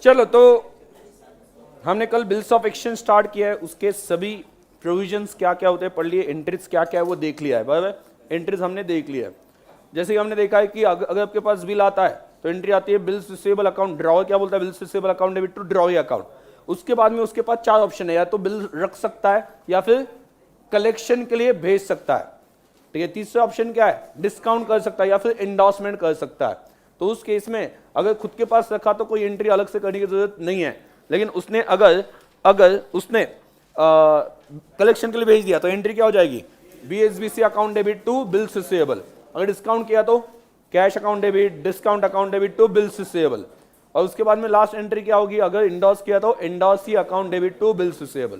चलो, तो हमने कल बिल्स ऑफ एक्सचेंज स्टार्ट किया है, उसके सभी प्रोविजंस क्या क्या होते हैं पढ़ लिए, एंट्रीज क्या क्या है वो देख लिया है। बराबर, एंट्रीज हमने देख लिया है। जैसे कि हमने देखा है कि अगर आपके पास बिल आता है तो एंट्री आती है बिल्स रिसीवेबल अकाउंट ड्रॉ, क्या बोलता है bills receivable account debit to draw account. उसके बाद में उसके पास चार ऑप्शन है, या तो बिल रख सकता है या फिर कलेक्शन के लिए भेज सकता है। ठीक है, तीसरा ऑप्शन क्या है, डिस्काउंट कर सकता है या फिर एंडोर्समेंट कर सकता है। तो उस केस में अगर खुद के पास रखा तो कोई एंट्री अलग से करने की जरूरत नहीं है, लेकिन उसने अगर उसने कलेक्शन के लिए भेज दिया तो एंट्री क्या हो जाएगी, BSBC account debit to bills receivable. अगर डिस्काउंट किया तो cash account debit, discount account debit to bills receivable. और उसके बाद में लास्ट एंट्री क्या होगी, अगर इंडोर्स किया तो endorsee account debit to bills receivable.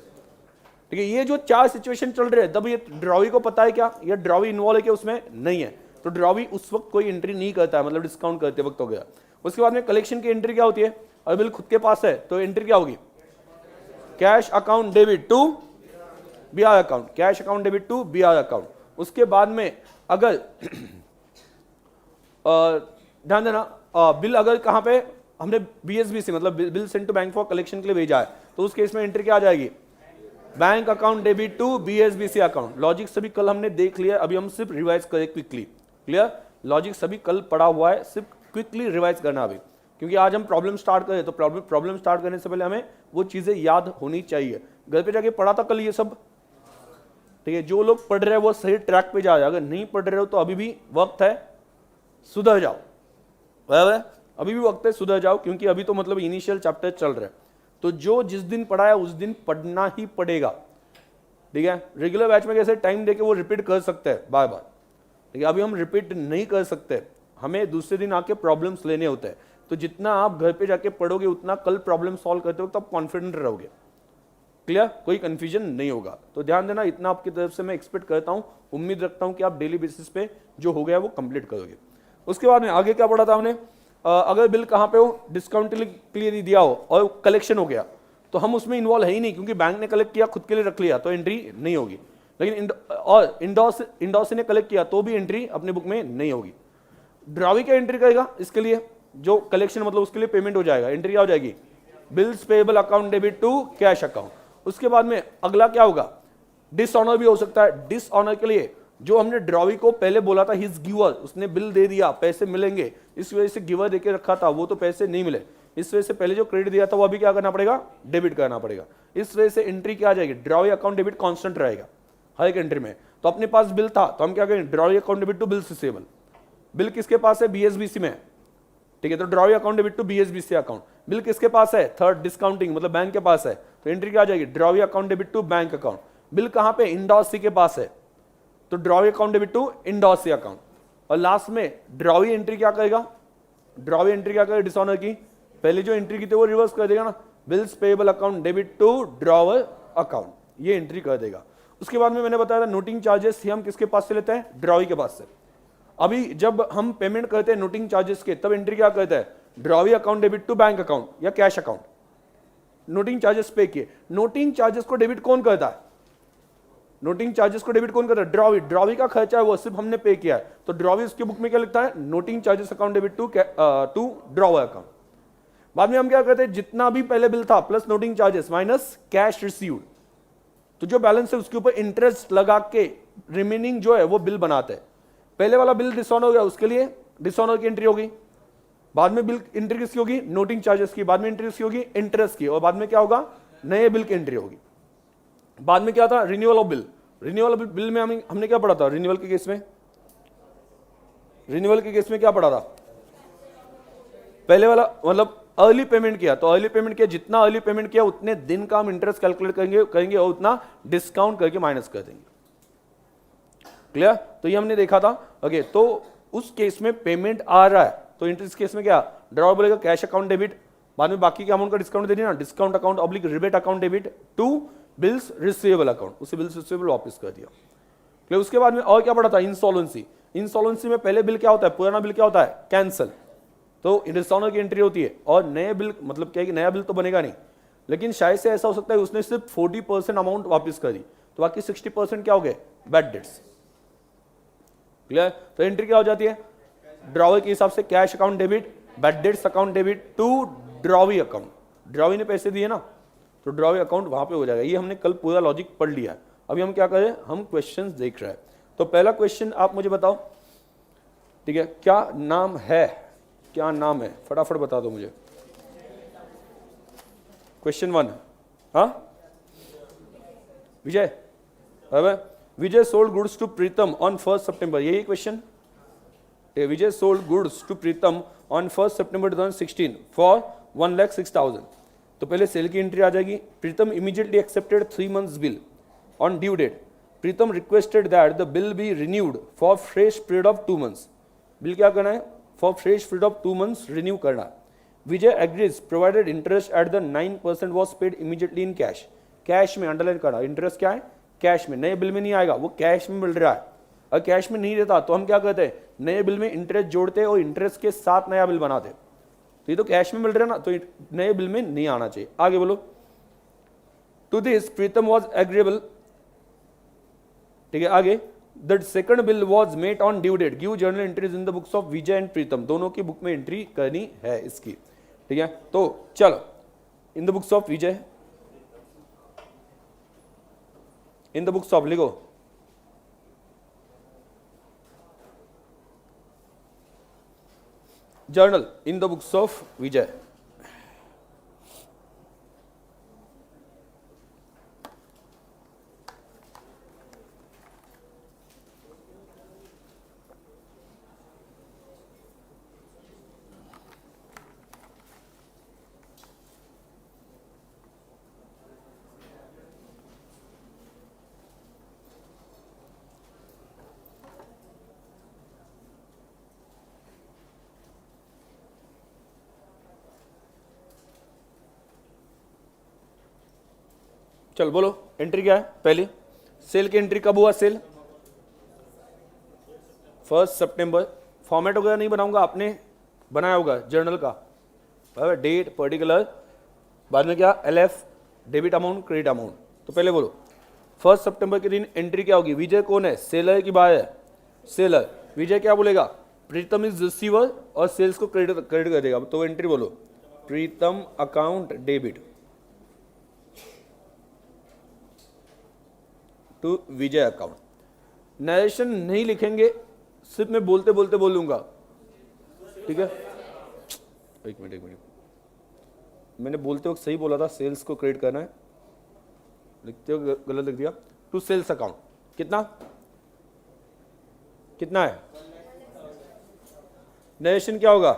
ठीक है, ये जो चार सिचुएशन चल रहे हैं, तब ये ड्रॉवी को पता है क्या, ये ड्रॉवी इन्वॉल्व है क्या, उसमें नहीं है। तो ड्रॉवी उस वक्त कोई एंट्री नहीं करता है, मतलब डिस्काउंट करते वक्त हो गया। उसके बाद में कलेक्शन की एंट्री क्या होती है, अगर बिल खुद के पास है तो एंट्री क्या होगी, cash account debit to BR account, cash account debit to BR account. उसके बाद में अगर ध्यान देना, बिल अगर कहां पे हमने बीएसबीसी मतलब bill send to bank for collection के लिए भेजा है, तो उस केस में एंट्री क्या आ जाएगी, bank account debit to BSBC account. Logic सभी कल हमने देख लिया, अभी हम सिर्फ रिवाइज करें क्विकली। क्लियर, लॉजिक सभी कल पढ़ा हुआ है, सिर्फ क्विकली रिवाइज करना अभी, क्योंकि आज हम प्रॉब्लम स्टार्ट करें तो प्रॉब्लम स्टार्ट करने से पहले हमें वो चीजें याद होनी चाहिए। घर पे जाके पढ़ा था कल ये सब, ठीक है। जो लोग पढ़ रहे हैं वो सही ट्रैक पे जा रहे हैं, अगर नहीं पढ़ रहे हो तो अभी भी वक्त है, सुधर जाओ। बराबर, अभी भी वक्त है, सुधर जाओ, क्योंकि अभी तो मतलब इनिशियल चैप्टर चल रहे हैं। तो जो जिस दिन पढ़ा है उस दिन पढ़ना ही पड़ेगा। ठीक है, रेगुलर बैच में कैसे टाइम देके वो रिपीट कर सकते हैं बार बार, ठीक है। अभी हम रिपीट नहीं कर सकते, हमें दूसरे दिन आके प्रॉब्लम्स लेने होते हैं। तो जितना आप घर पे जाके पढ़ोगे उतना कल प्रॉब्लम सॉल्व करते हो तो आप कॉन्फिडेंट रहोगे। क्लियर, कोई कंफ्यूजन नहीं होगा। तो ध्यान देना, इतना आपकी तरफ से मैं एक्सपेक्ट करता हूं, उम्मीद रखता हूं कि आप डेली बेसिस पे जो हो गया वो कंप्लीट करोगे। उसके बाद में आगे क्या पढ़ा था हमने, अगर बिल कहां पे हो, डिस्काउंट के लिए दिया हो और कलेक्शन हो गया तो हम उसमें इन्वॉल्व है ही नहीं, क्योंकि बैंक ने कलेक्ट किया, खुद के लिए रख लिया तो एंट्री नहीं होगी। लेकिन और इंडोस ने कलेक्ट किया तो भी एंट्री अपने बुक में नहीं होगी। ड्रॉवी क्या एंट्री करेगा, इसके लिए जो कलेक्शन मतलब उसके लिए पेमेंट हो जाएगा, एंट्री क्या हो जाएगी, bills payable account debit to cash account. उसके बाद में अगला क्या होगा, डिसऑनर भी हो सकता है। डिसऑनर के लिए जो हमने ड्रॉवी को पहले बोला था हिज गिवर, उसने बिल दे दिया, पैसे मिलेंगे, इस वजह से गिवर देके रखा था, वो तो पैसे नहीं मिले, इस वजह से पहले जो क्रेडिट दिया था वो अभी क्या करना पड़ेगा, डेबिट करना पड़ेगा। इस वजह से एंट्री क्या आ जाएगी, ड्रॉवी अकाउंट डेबिट कांस्टेंट रहेगा हर एक एंट्री में। तो अपने पास बिल था तो हम क्या करेंगे, drawee account debit to bills receivable. Bill किसके पास है, बीएसबीसी में, ठीक है, तो drawee account debit to BSBC account. Bill किसके पास है, थर्ड डिस्काउंटिंग मतलब बैंक के पास है, तो एंट्री क्या आ जाएगी, drawee account debit to bank account. Bill कहां पे, इंडोर्सी के पास है, तो drawee account debit to endorsee account. और लास्ट में ड्रॉवी एंट्री क्या करेगा, ड्रॉवी एंट्री क्या करेगा, डिसऑनर की पहले जो एंट्री की थी वो रिवर्स कर देगा ना, bills payable account debit to drawer account, ये एंट्री कर देगा। उसके बाद में मैंने बताया था नोटिंग चार्जेस हम किसके पास से लेते हैं, ड्रॉवी के पास से। अभी जब हम पेमेंट करते हैं नोटिंग चार्जेस के, तब एंट्री क्या करता है, drawee account debit to bank account या cash account. Noting charges pay किए, नोटिंग चार्जेस को डेबिट कौन करता है, नोटिंग चार्जेस को डेबिट कौन करता है, ड्रॉवी। ड्रॉवी का खर्चा है वो सिर्फ हमने पे किया है, तो ड्रॉवी उसके बुक में क्या लिखता है, noting charges account debit to drawer account. बाद में हम क्या करते हैं, जितना भी पहले बिल था plus noting charges minus cash received, तो जो बैलेंस है उसके ऊपर इंटरेस्ट लगा के रिमेनिंग जो है वो बिल बनाते हैं। पहले वाला बिल डिसऑनर हो गया, उसके लिए डिसऑनर की एंट्री होगी, बाद में बिल एंट्री किसकी होगी, नोटिंग चार्जेस की, बाद में एंट्री किसकी होगी, इंटरेस्ट की, और बाद में क्या होगा, नए बिल की एंट्री होगी। बाद में क्या था, renewal of bill. Renewal bill में हमने क्या पढ़ा था, रिन्यूअल के केस में, रिन्यूअल के केस में क्या पढ़ा था, पहले वाला मतलब अर्ली पेमेंट किया, तो अर्ली पेमेंट किया, जितना अर्ली पेमेंट किया उतने दिन का हम इंटरेस्ट कैलकुलेट करेंगे और उतना डिस्काउंट करके माइनस कर देंगे। क्लियर, तो ये हमने देखा था। ओके, तो उस केस में पेमेंट आ रहा है तो इंटरेस्ट केस में क्या, ड्रॉ बोलेगा कैश अकाउंट डेबिट, बाद में बाकी के अमाउंट का डिस्काउंट दे देना, discount account oblique rebate account debit to bills receivable account, उसे बिल्स रिसीवेबल वापस कर दिया। क्लियर, उसके बाद में और क्या पढ़ा था, इंसॉल्वेंसी। इंसॉल्वेंसी में पहले बिल क्या होता है, पुराना बिल क्या होता है, कैंसल, तो डिसऑनर की एंट्री होती है, और नए बिल मतलब क्या है कि नया बिल तो बनेगा नहीं, लेकिन शायद से ऐसा हो सकता है उसने सिर्फ 40% अमाउंट वापस कर दी, तो बाकी 60% क्या हो गए, बैड डेट्स। क्लियर, तो एंट्री क्या हो जाती है, ड्रॉवर के हिसाब से cash account debit, bad debts account debit to drawee account. Drawee ने पैसे दिए ना, तो ड्रॉवी अकाउंट वहां पे हो जाएगा। ये हमने कल पूरा लॉजिक पढ़ लिया है। अभी हम क्या करें, हम क्वेश्चंस देख रहे हैं। तो पहला क्वेश्चन आप मुझे बताओ, ठीक है, क्या नाम है, क्या नाम है, फटाफट बता दो मुझे। क्वेश्चन 1, हाँ Vijay, Vijay sold goods to Pritam on 1 September, यही question. Vijay sold goods to Pritam on 1 September 2016 for 1,06,000। तो पहले सेल की एंट्री आ जाएगी। Pritam immediately accepted 3 months bill on due date. Pritam requested that the bill be renewed for fresh period of 2 months। Bill क्या करना है, for fresh period of 2 months renew करना है। Vijay agrees provided interest at the 9% was paid immediately in cash. Cash में underline करा, interest क्या है, cash में, नए बिल में नहीं आएगा, वो कैश में मिल रहा है। अगर कैश में नहीं देता तो हम क्या कहते हैं, नए बिल में इंटरेस्ट जोड़ते और इंटरेस्ट के साथ नया बिल बनाते। तो ये तो कैश में मिल रहा है ना, तो नए बिल में नहीं आना चाहिए। आगे बोलो। To this Pritam was agreeable, ठीक है। आगे, the second bill was made on due date. Give journal entries in the books of Vijay and Pritam. दोनों की बुक में एंट्री करनी है इसकी, ठीक है। तो चलो, in the books of Vijay, in the books of लिखो, journal in the books of Vijay. चल बोलो, एंट्री क्या है पहली, सेल की एंट्री कब हुआ, सेल 1 सितंबर। फॉर्मेट वगैरह नहीं बनाऊंगा, आपने बनाया होगा जर्नल का, डेट पर्टिकुलर, बाद में क्या LF, debit amount, credit amount. तो पहले बोलो 1 सितंबर के दिन एंट्री क्या होगी। विजय कौन है, सेलर की बाय है, सेलर। विजय क्या बोलेगा, प्रीतम इज रिसीवर, और सेल्स को क्रेडिट कर देगा। तो एंट्री बोलो, Pritam account debit to Vijay account. Narration नहीं लिखेंगे, सिर्फ मैं बोलते बोलते बोलूंगा, ठीक है। एक मिनट, मैंने बोलते वक्त सही बोला था, सेल्स को क्रेडिट करना है, लिखते हो गलत लिख दिया। टू सेल्स अकाउंट कितना है, नरेशन क्या होगा,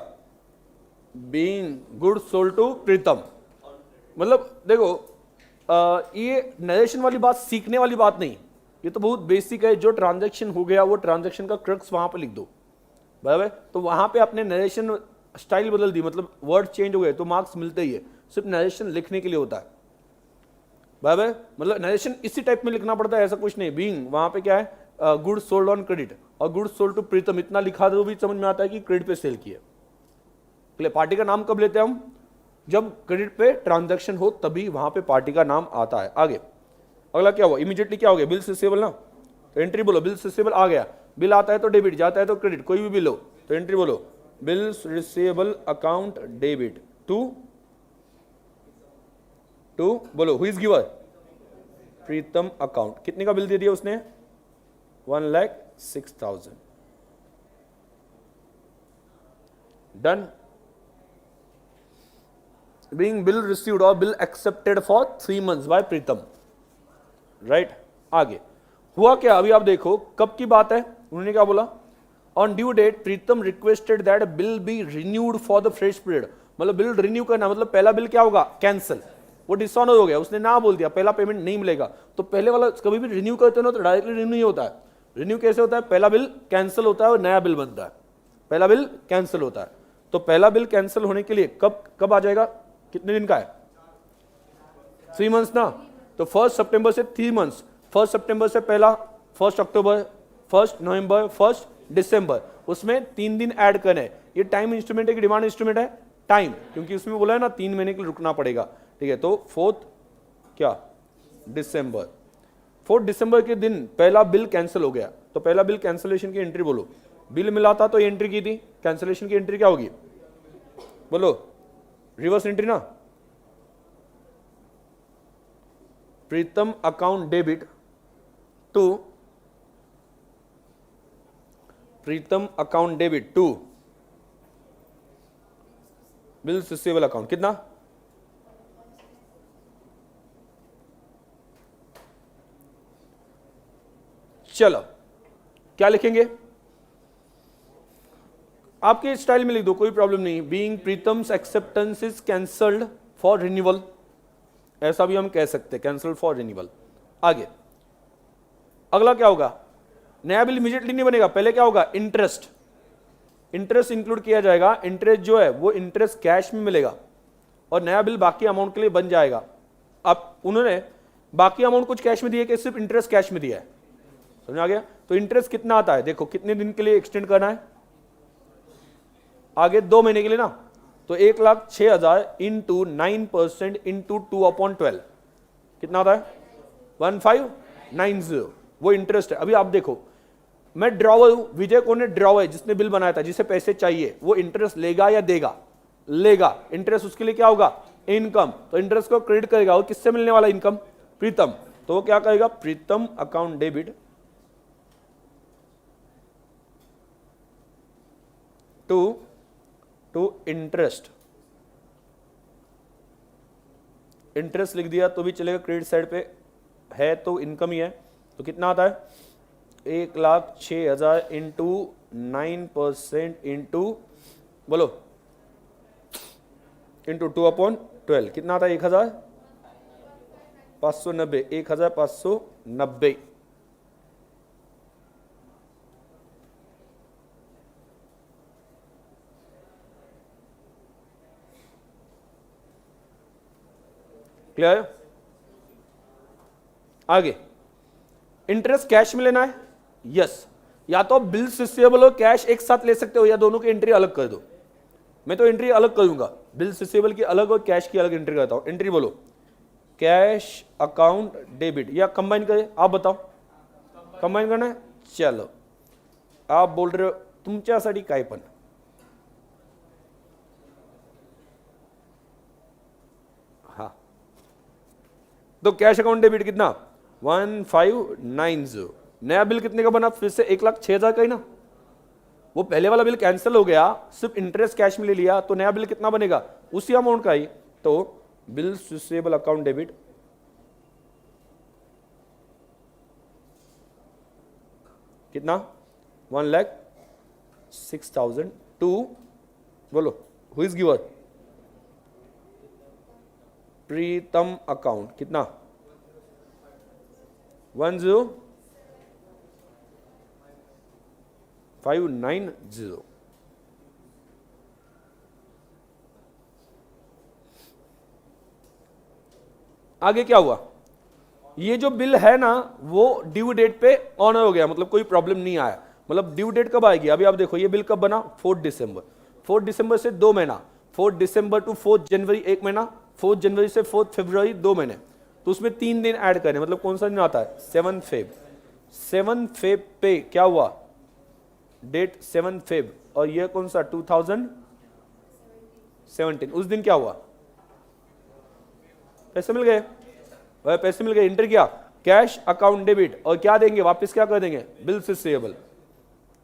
बीइंग गुड सोल्ड टू प्रीतम। मतलब देखो, ये नरेशन वाली बात सीखने वाली बात नहीं, ये तो बहुत बेसिक है। जो ट्रांजैक्शन हो गया वो ट्रांजैक्शन का क्रक्स वहां पे लिख दो, बराबर। तो वहां पे आपने नरेशन स्टाइल बदल दी, मतलब वर्ड चेंज हो गए तो मार्क्स मिलते ही है। सिर्फ नरेशन लिखने के लिए होता है, बराबर। मतलब नरेशन इसी टाइप में लिखना पड़ता है, ऐसा कुछ नहीं। बीइंग वहां पे क्या है, गुड सोल्ड ऑन क्रेडिट और गुड सोल्ड टू प्रीतम, इतना लिखा दो भी समझ में आता है कि क्रेडिट पे सेल किया। पार्टी का नाम कब लेते हैं हम, जब क्रेडिट पे ट्रांजैक्शन हो, तभी वहां पे पार्टी का नाम आता है। आगे अगला क्या हुआ, इमीडिएटली क्या हो गया, बिल रिसीवेबल ना। तो एंट्री बोलो, बिल रिसीवेबल आ गया। बिल आता है तो डेबिट, जाता है तो क्रेडिट, कोई भी बिल हो। तो एंट्री बोलो, bill receivable account debit to बोलो, who is giver, Pritam account. कितने का बिल दे दिया उसने, 1,06,000। Done. Being bill received or bill accepted for 3 months by Pritam, right. आगे हुआ क्या, अभी आप देखो कब की बात है, उन्होंने क्या बोला, on due date Pritam requested that bill be renewed for the fresh period. मतलब बिल रिन्यू करना, मतलब पहला बिल क्या होगा, कैंसिल, वो डिसऑनर हो गया, उसने ना बोल दिया, पहला पेमेंट नहीं मिलेगा। तो पहले वाला कभी भी रिन्यू करते हो ना तो डायरेक्टली रिन्यू नहीं होता है। रिन्यू कैसे होता है, पहला बिल कैंसिल होता है और नया बिल बनता है, पहला बिल कैंसिल होता है। तो पहला बिल कैंसिल होने के लिए कब आ जाएगा, कितने दिन का है, 3 months ना। तो 1 सितंबर से 3 months, 1 सितंबर से पहला 1 अक्टूबर, 1 नवंबर, 1 दिसंबर, उसमें 3 दिन ऐड करने। ये टाइम इंस्ट्रूमेंट है कि डिमांड इंस्ट्रूमेंट है, टाइम, क्योंकि उसमें बोला है ना 3 महीने के लिए रुकना पड़ेगा, ठीक है। तो 4 क्या दिसंबर, 4 दिसंबर के दिन पहला बिल कैंसिल हो गया। तो पहला बिल कैंसिलेशन की एंट्री बोलो, बिल मिला था तो एंट्री की थी, कैंसिलेशन की एंट्री क्या होगी, बोलो, रिवर्स एंट्री ना, Pritam account debit to Pritam account debit to bills receivable account कितना? चलो क्या लिखेंगे? आपके स्टाइल में लिख दो, कोई प्रॉब्लम नहीं। Being Pritam's acceptance is cancelled for renewal, ऐसा भी हम कह सकते हैं, कैंसल फॉर रिन्यूअल। आगे अगला क्या होगा? नया बिल इमीडिएटली नहीं बनेगा, पहले क्या होगा? इंटरेस्ट, इंटरेस्ट इंक्लूड किया जाएगा। इंटरेस्ट जो है वो इंटरेस्ट कैश में मिलेगा और नया बिल बाकी अमाउंट के लिए बन जाएगा। अब उन्होंने बाकी अमाउंट कुछ कैश में दिया कि सिर्फ इंटरेस्ट कैश में दिया है? समझ आ गया? तो इंटरेस्ट कितना आता है? देखो कितने दिन के लिए एक्सटेंड करना है? आगे 2 महीने के लिए ना, तो 1,06,000 इंटू 9% इंटू 2/12 कितना आता है? 1590, वो इंटरेस्ट है। अभी आप देखो, मैं ड्रॉवर हूं, विजय कौन है? ड्रॉवर है, जिसने बिल बनाया था, जिसे पैसे चाहिए, वो इंटरेस्ट लेगा या देगा? लेगा। इंटरेस्ट उसके लिए क्या होगा? इनकम। तो इंटरेस्ट को क्रेडिट करेगा, और किससे मिलने वाला इनकम? प्रीतम। तो वो क्या करेगा? Pritam account debit to interest. Interest लिख दिया तो भी चलेगा, क्रेडिट साइड पे है तो इनकम ही है। तो कितना आता है? 1,06,000 इंटू 9% इंटू बोलो इंटू 2/12 कितना आता है? 1,590, 1,590। क्लियर? आगे इंटरेस्ट कैश में लेना है? यस। या तो बिल्स रिसीवेबल और कैश एक साथ ले सकते हो, या दोनों की एंट्री अलग कर दो। मैं तो एंट्री अलग करूंगा, बिल्स रिसीवेबल की अलग और कैश की अलग एंट्री करता हूं। एंट्री बोलो कैश अकाउंट डेबिट, या कंबाइन करें? आप बताओ, कंबाइन करना है? चलो आप बोल रहे हो तुमच्यासाठी काय पण। हाँ, तो कैश अकाउंट डेबिट कितना? 1590। नया बिल कितने का बना? फिर से 1,06,000 का ही ना। वो पहले वाला बिल कैंसिल हो गया, सिर्फ इंटरेस्ट कैश में ले लिया, तो नया बिल कितना बनेगा? उसी अमाउंट का ही। तो बिल्स रिसीवेबल अकाउंट डेबिट कितना? 1,06,000 टू बोलो who is giver? Pritam account कितना? 1,0590। आगे क्या हुआ? ये जो बिल है ना, वो ड्यू डेट पे ऑनर हो गया, मतलब कोई प्रॉब्लम नहीं आया। मतलब ड्यू डेट कब आएगी? अभी आप देखो, ये बिल कब बना? 4 दिसंबर। 4 दिसंबर से 2 महीना, 4 दिसंबर टू 4 जनवरी 1 महीना, 4 जनवरी से 4 फरवरी 2 महीने। तो उसमें 3 दिन ऐड करें, मतलब कौन सा दिन आता है? 7 फेब। 7 फेब पे क्या हुआ? डेट 7 फेब, और ये कौन सा? 2017। उस दिन क्या हुआ? पैसे मिल गए, वह पैसे मिल गए। इंटर किया कैश अकाउंट डेबिट, और क्या देंगे वापस? क्या कर देंगे? Bills receivable.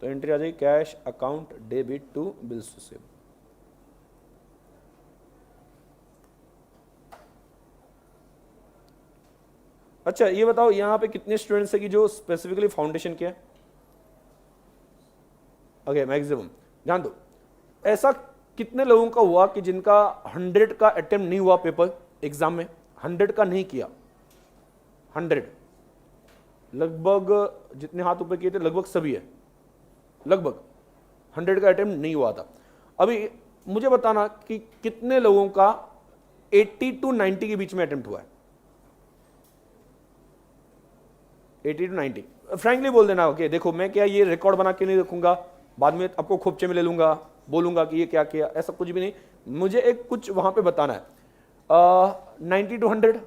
तो एंट्री आ जाएगी cash account debit to bills receivable. अच्छा ये बताओ, यहां पे कितने स्टूडेंट्स है कि जो स्पेसिफिकली फाउंडेशन के हैं? Okay, maximum. ध्यान दो, ऐसा कितने लोगों का हुआ कि जिनका 100 का अटेम्प्ट नहीं हुआ पेपर एग्जाम में? 100 का नहीं किया, 100 लगभग जितने हाथ ऊपर किए थे लगभग सभी है, लगभग 100 का अटेम्प्ट नहीं हुआ था। अभी मुझे बताना कि कितने लोगों का 80 to 90 के बीच में अटेम्प्ट हुआ है? 80 to 90। फ्रैंकली बोल देना, ओके देखो मैं क्या ये रिकॉर्ड बना के नहीं रखूंगा, बाद में आपको खोपचे में ले लूंगा, बोलूंगा कि ये क्या किया, ऐसा कुछ भी नहीं। मुझे एक कुछ वहां पे बताना है। 90 to 100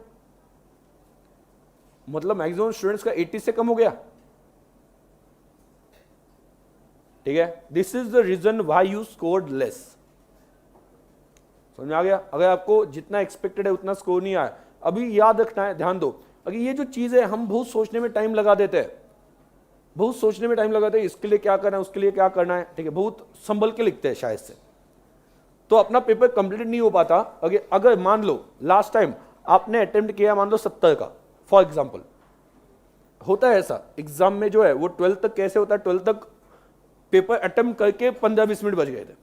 मतलब मैक्सिमम स्टूडेंट्स का 80 से कम हो गया। ठीक है, this is the reason why you scored less. समझ में आ गया? अगर आपको जितना एक्सपेक्टेड है उतना स्कोर नहीं आया, अभी याद रखना है, ध्यान दो, अगर ये जो चीज़ है हम बहुत सोचने में टाइम लगा देते हैं, बहुत सोचने में टाइम लगाते हैं, इसके लिए क्या करना है, उसके लिए क्या करना है, ठीक है, बहुत संभल के लिखते हैं शायद से, तो अपना पेपर कंप्लीट नहीं हो पाता। अगर मान लो लास्ट टाइम आपने अटेम्प्ट किया मान लो 70 का, फॉर एग्जाम्पल, होता है ऐसा एग्जाम में जो है वो 12th तक कैसे होता है, 12th तक पेपर अटेम्प्ट करके 15-20 मिनट बच गए थे,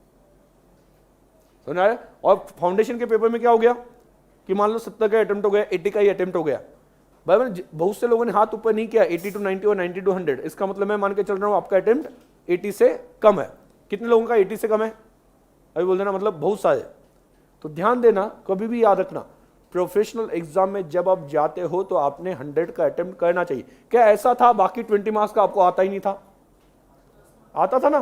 समझ आया। और फाउंडेशन के पेपर में क्या हो गया कि मान लो 70 का अटेम्प्ट हो गया, 80 का ही अटेम्प्ट हो गया, भाई बहुत से लोगों ने हाथ ऊपर नहीं किया, 80 to 90 और 90 to 100, इसका मतलब मैं मान के चल रहा हूं आपका अटेम्प्ट 80 से कम है। कितने लोगों का 80 से कम है, अभी बोल देना, मतलब बहुत सारे। तो ध्यान देना, कभी भी याद रखना, प्रोफेशनल एग्जाम में जब आप जाते हो तो आपने 100 का अटेम्प्ट करना चाहिए। क्या ऐसा था बाकी 20 मार्क्स का आपको आता ही नहीं था? आता था ना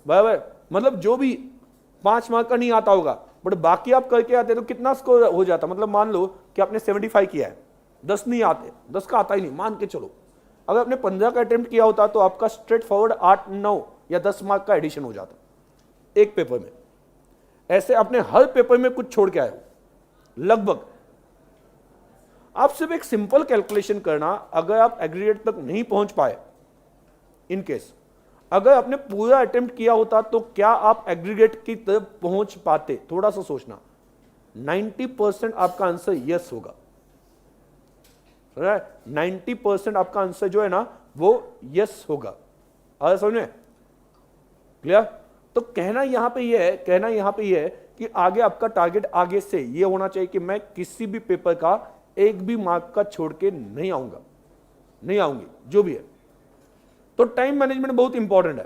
भाई, मतलब जो भी 5 मार्क का नहीं आता होगा बट बाकी आप करके आते तो कितना स्कोर हो जाता, मतलब मान लो कि आपने 75 किया है, 10 नहीं आते, 10 का आता ही नहीं मान के चलो, अगर आपने 15 का अटेम्प्ट किया होता तो आपका स्ट्रेट फॉरवर्ड 8, 9 या 10 मार्क का एडिशन हो जाता एक पेपर में। ऐसे आपने हर पेपर में कुछ छोड़ के आए हो लगभग। आप सिर्फ एक सिंपल कैलकुलेशन करना, अगर आप एग्रीगेट तक नहीं पहुंच पाए, इन केस अगर आपने पूरा अटेम्प्ट किया होता तो क्या आप एग्रीगेट की तरफ पहुंच पाते? थोड़ा सा सोचना, 90% आपका आंसर यस होगा, 90% आपका आंसर जो है ना वो यस होगा। आ समझ में क्लियर? तो कहना यहां पे ये है कि आगे आपका टारगेट आगे से ये होना चाहिए कि मैं किसी भी पेपर का एक भी मार्क का छोड़ के नहीं आऊंगी जो भी है। तो टाइम मैनेजमेंट बहुत इंपॉर्टेंट है,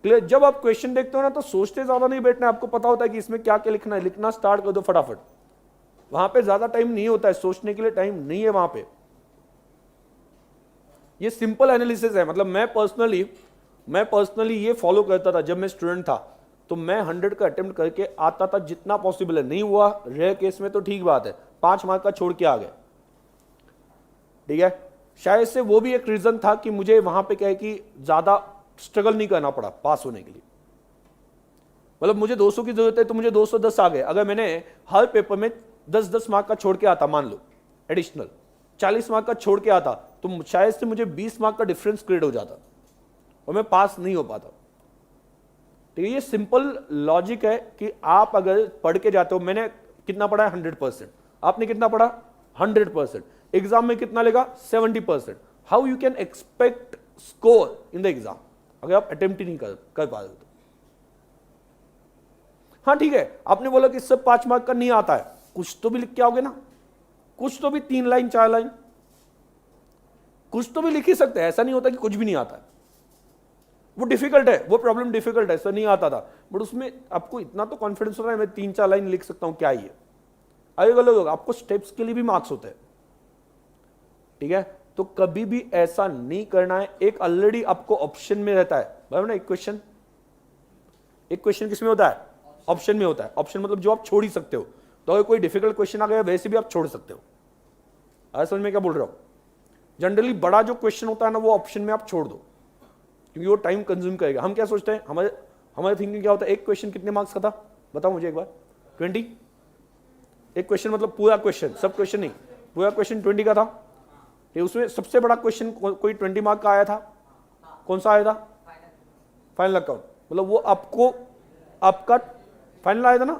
क्लियर? जब आप क्वेश्चन देखते हो ना तो सोचते ज्यादा नहीं बैठना, आपको पता होता है कि इसमें क्या क्या लिखना है, लिखना स्टार्ट कर दो फटाफट। वहां पे ज्यादा टाइम नहीं होता है, सोचने के लिए टाइम नहीं है वहां पे। ये सिंपल एनालिसिस है, मतलब मैं पर्सनली ये फॉलो करता था जब मैं स्टूडेंट था, तो मैं 100 का अटेम्प्ट करके आता था जितना पॉसिबल है। नहीं हुआ रेयर केस में तो ठीक बात है, 5 मार्क का छोड़ के आ गए, ठीक है। शायद से वो भी एक रीजन था कि मुझे वहां पे क्या है कि ज्यादा स्ट्रगल नहीं करना पड़ा पास होने के लिए। मतलब मुझे 200 की जरूरत है तो मुझे 210 आ गए। अगर मैंने हर पेपर में 10-10 मार्क का छोड़ के आता, मान लो एडिशनल 40 मार्क का छोड़ के आता, तो शायद से मुझे 20 मार्क का डिफरेंस क्रिएट हो जाता और मैं पास नहीं हो पाता। तो ये सिंपल लॉजिक है कि आप अगर पढ़ के जाते हो, मैंने कितना पढ़ा है 100%, आपने कितना पढ़ा 100%, एग्जाम में कितना लेगा 70%। How you can expect score in the exam अगर आप अटेम्प्ट ही नहीं कर पा रहे हो तो? हाँ ठीक है, आपने बोला कि सब 5 मार्क का नहीं आता है, कुछ तो भी लिख के आओगे ना, कुछ तो भी 3 लाइन 4 लाइन कुछ तो भी लिख ही सकते हैं। ऐसा नहीं होता कि कुछ भी नहीं आता है, वो डिफिकल्ट है, वो प्रॉब्लम डिफिकल्ट है, सर नहीं आता था, बट उसमें आपको इतना तो कॉन्फिडेंस होता है मैं 3-4 लाइन लिख सकता हूं, क्या ही है। आगे गलत होगा, आपको स्टेप्स के लिए भी मार्क्स होते हैं, ठीक है। तो कभी भी ऐसा नहीं करना है। एक ऑलरेडी आपको ऑप्शन में रहता है, बराबर ना, एक क्वेश्चन किसमें होता है? ऑप्शन में होता है। ऑप्शन मतलब जो आप छोड़ ही सकते हो। तो अगर कोई डिफिकल्ट क्वेश्चन आ गया वैसे भी आप छोड़ सकते हो। आगे समझ में क्या बोल रहा हूं? जनरली बड़ा जो क्वेश्चन होता है ना वो ऑप्शन में आप छोड़ दो, क्योंकि वो टाइम कंज्यूम करेगा। हम क्या सोचते हैं, हमारे थिंकिंग क्या होता है, एक क्वेश्चन कितने मार्क्स का था बताओ मुझे एक बार? 20। एक क्वेश्चन मतलब पूरा क्वेश्चन, सब क्वेश्चन नहीं, पूरा क्वेश्चन 20 का था। उसमें सबसे बड़ा क्वेश्चन कोई 20 मार्क का आया था, कौन सा आया था? फाइनल अकाउंट, मतलब वो आपका फाइनल आया था ना,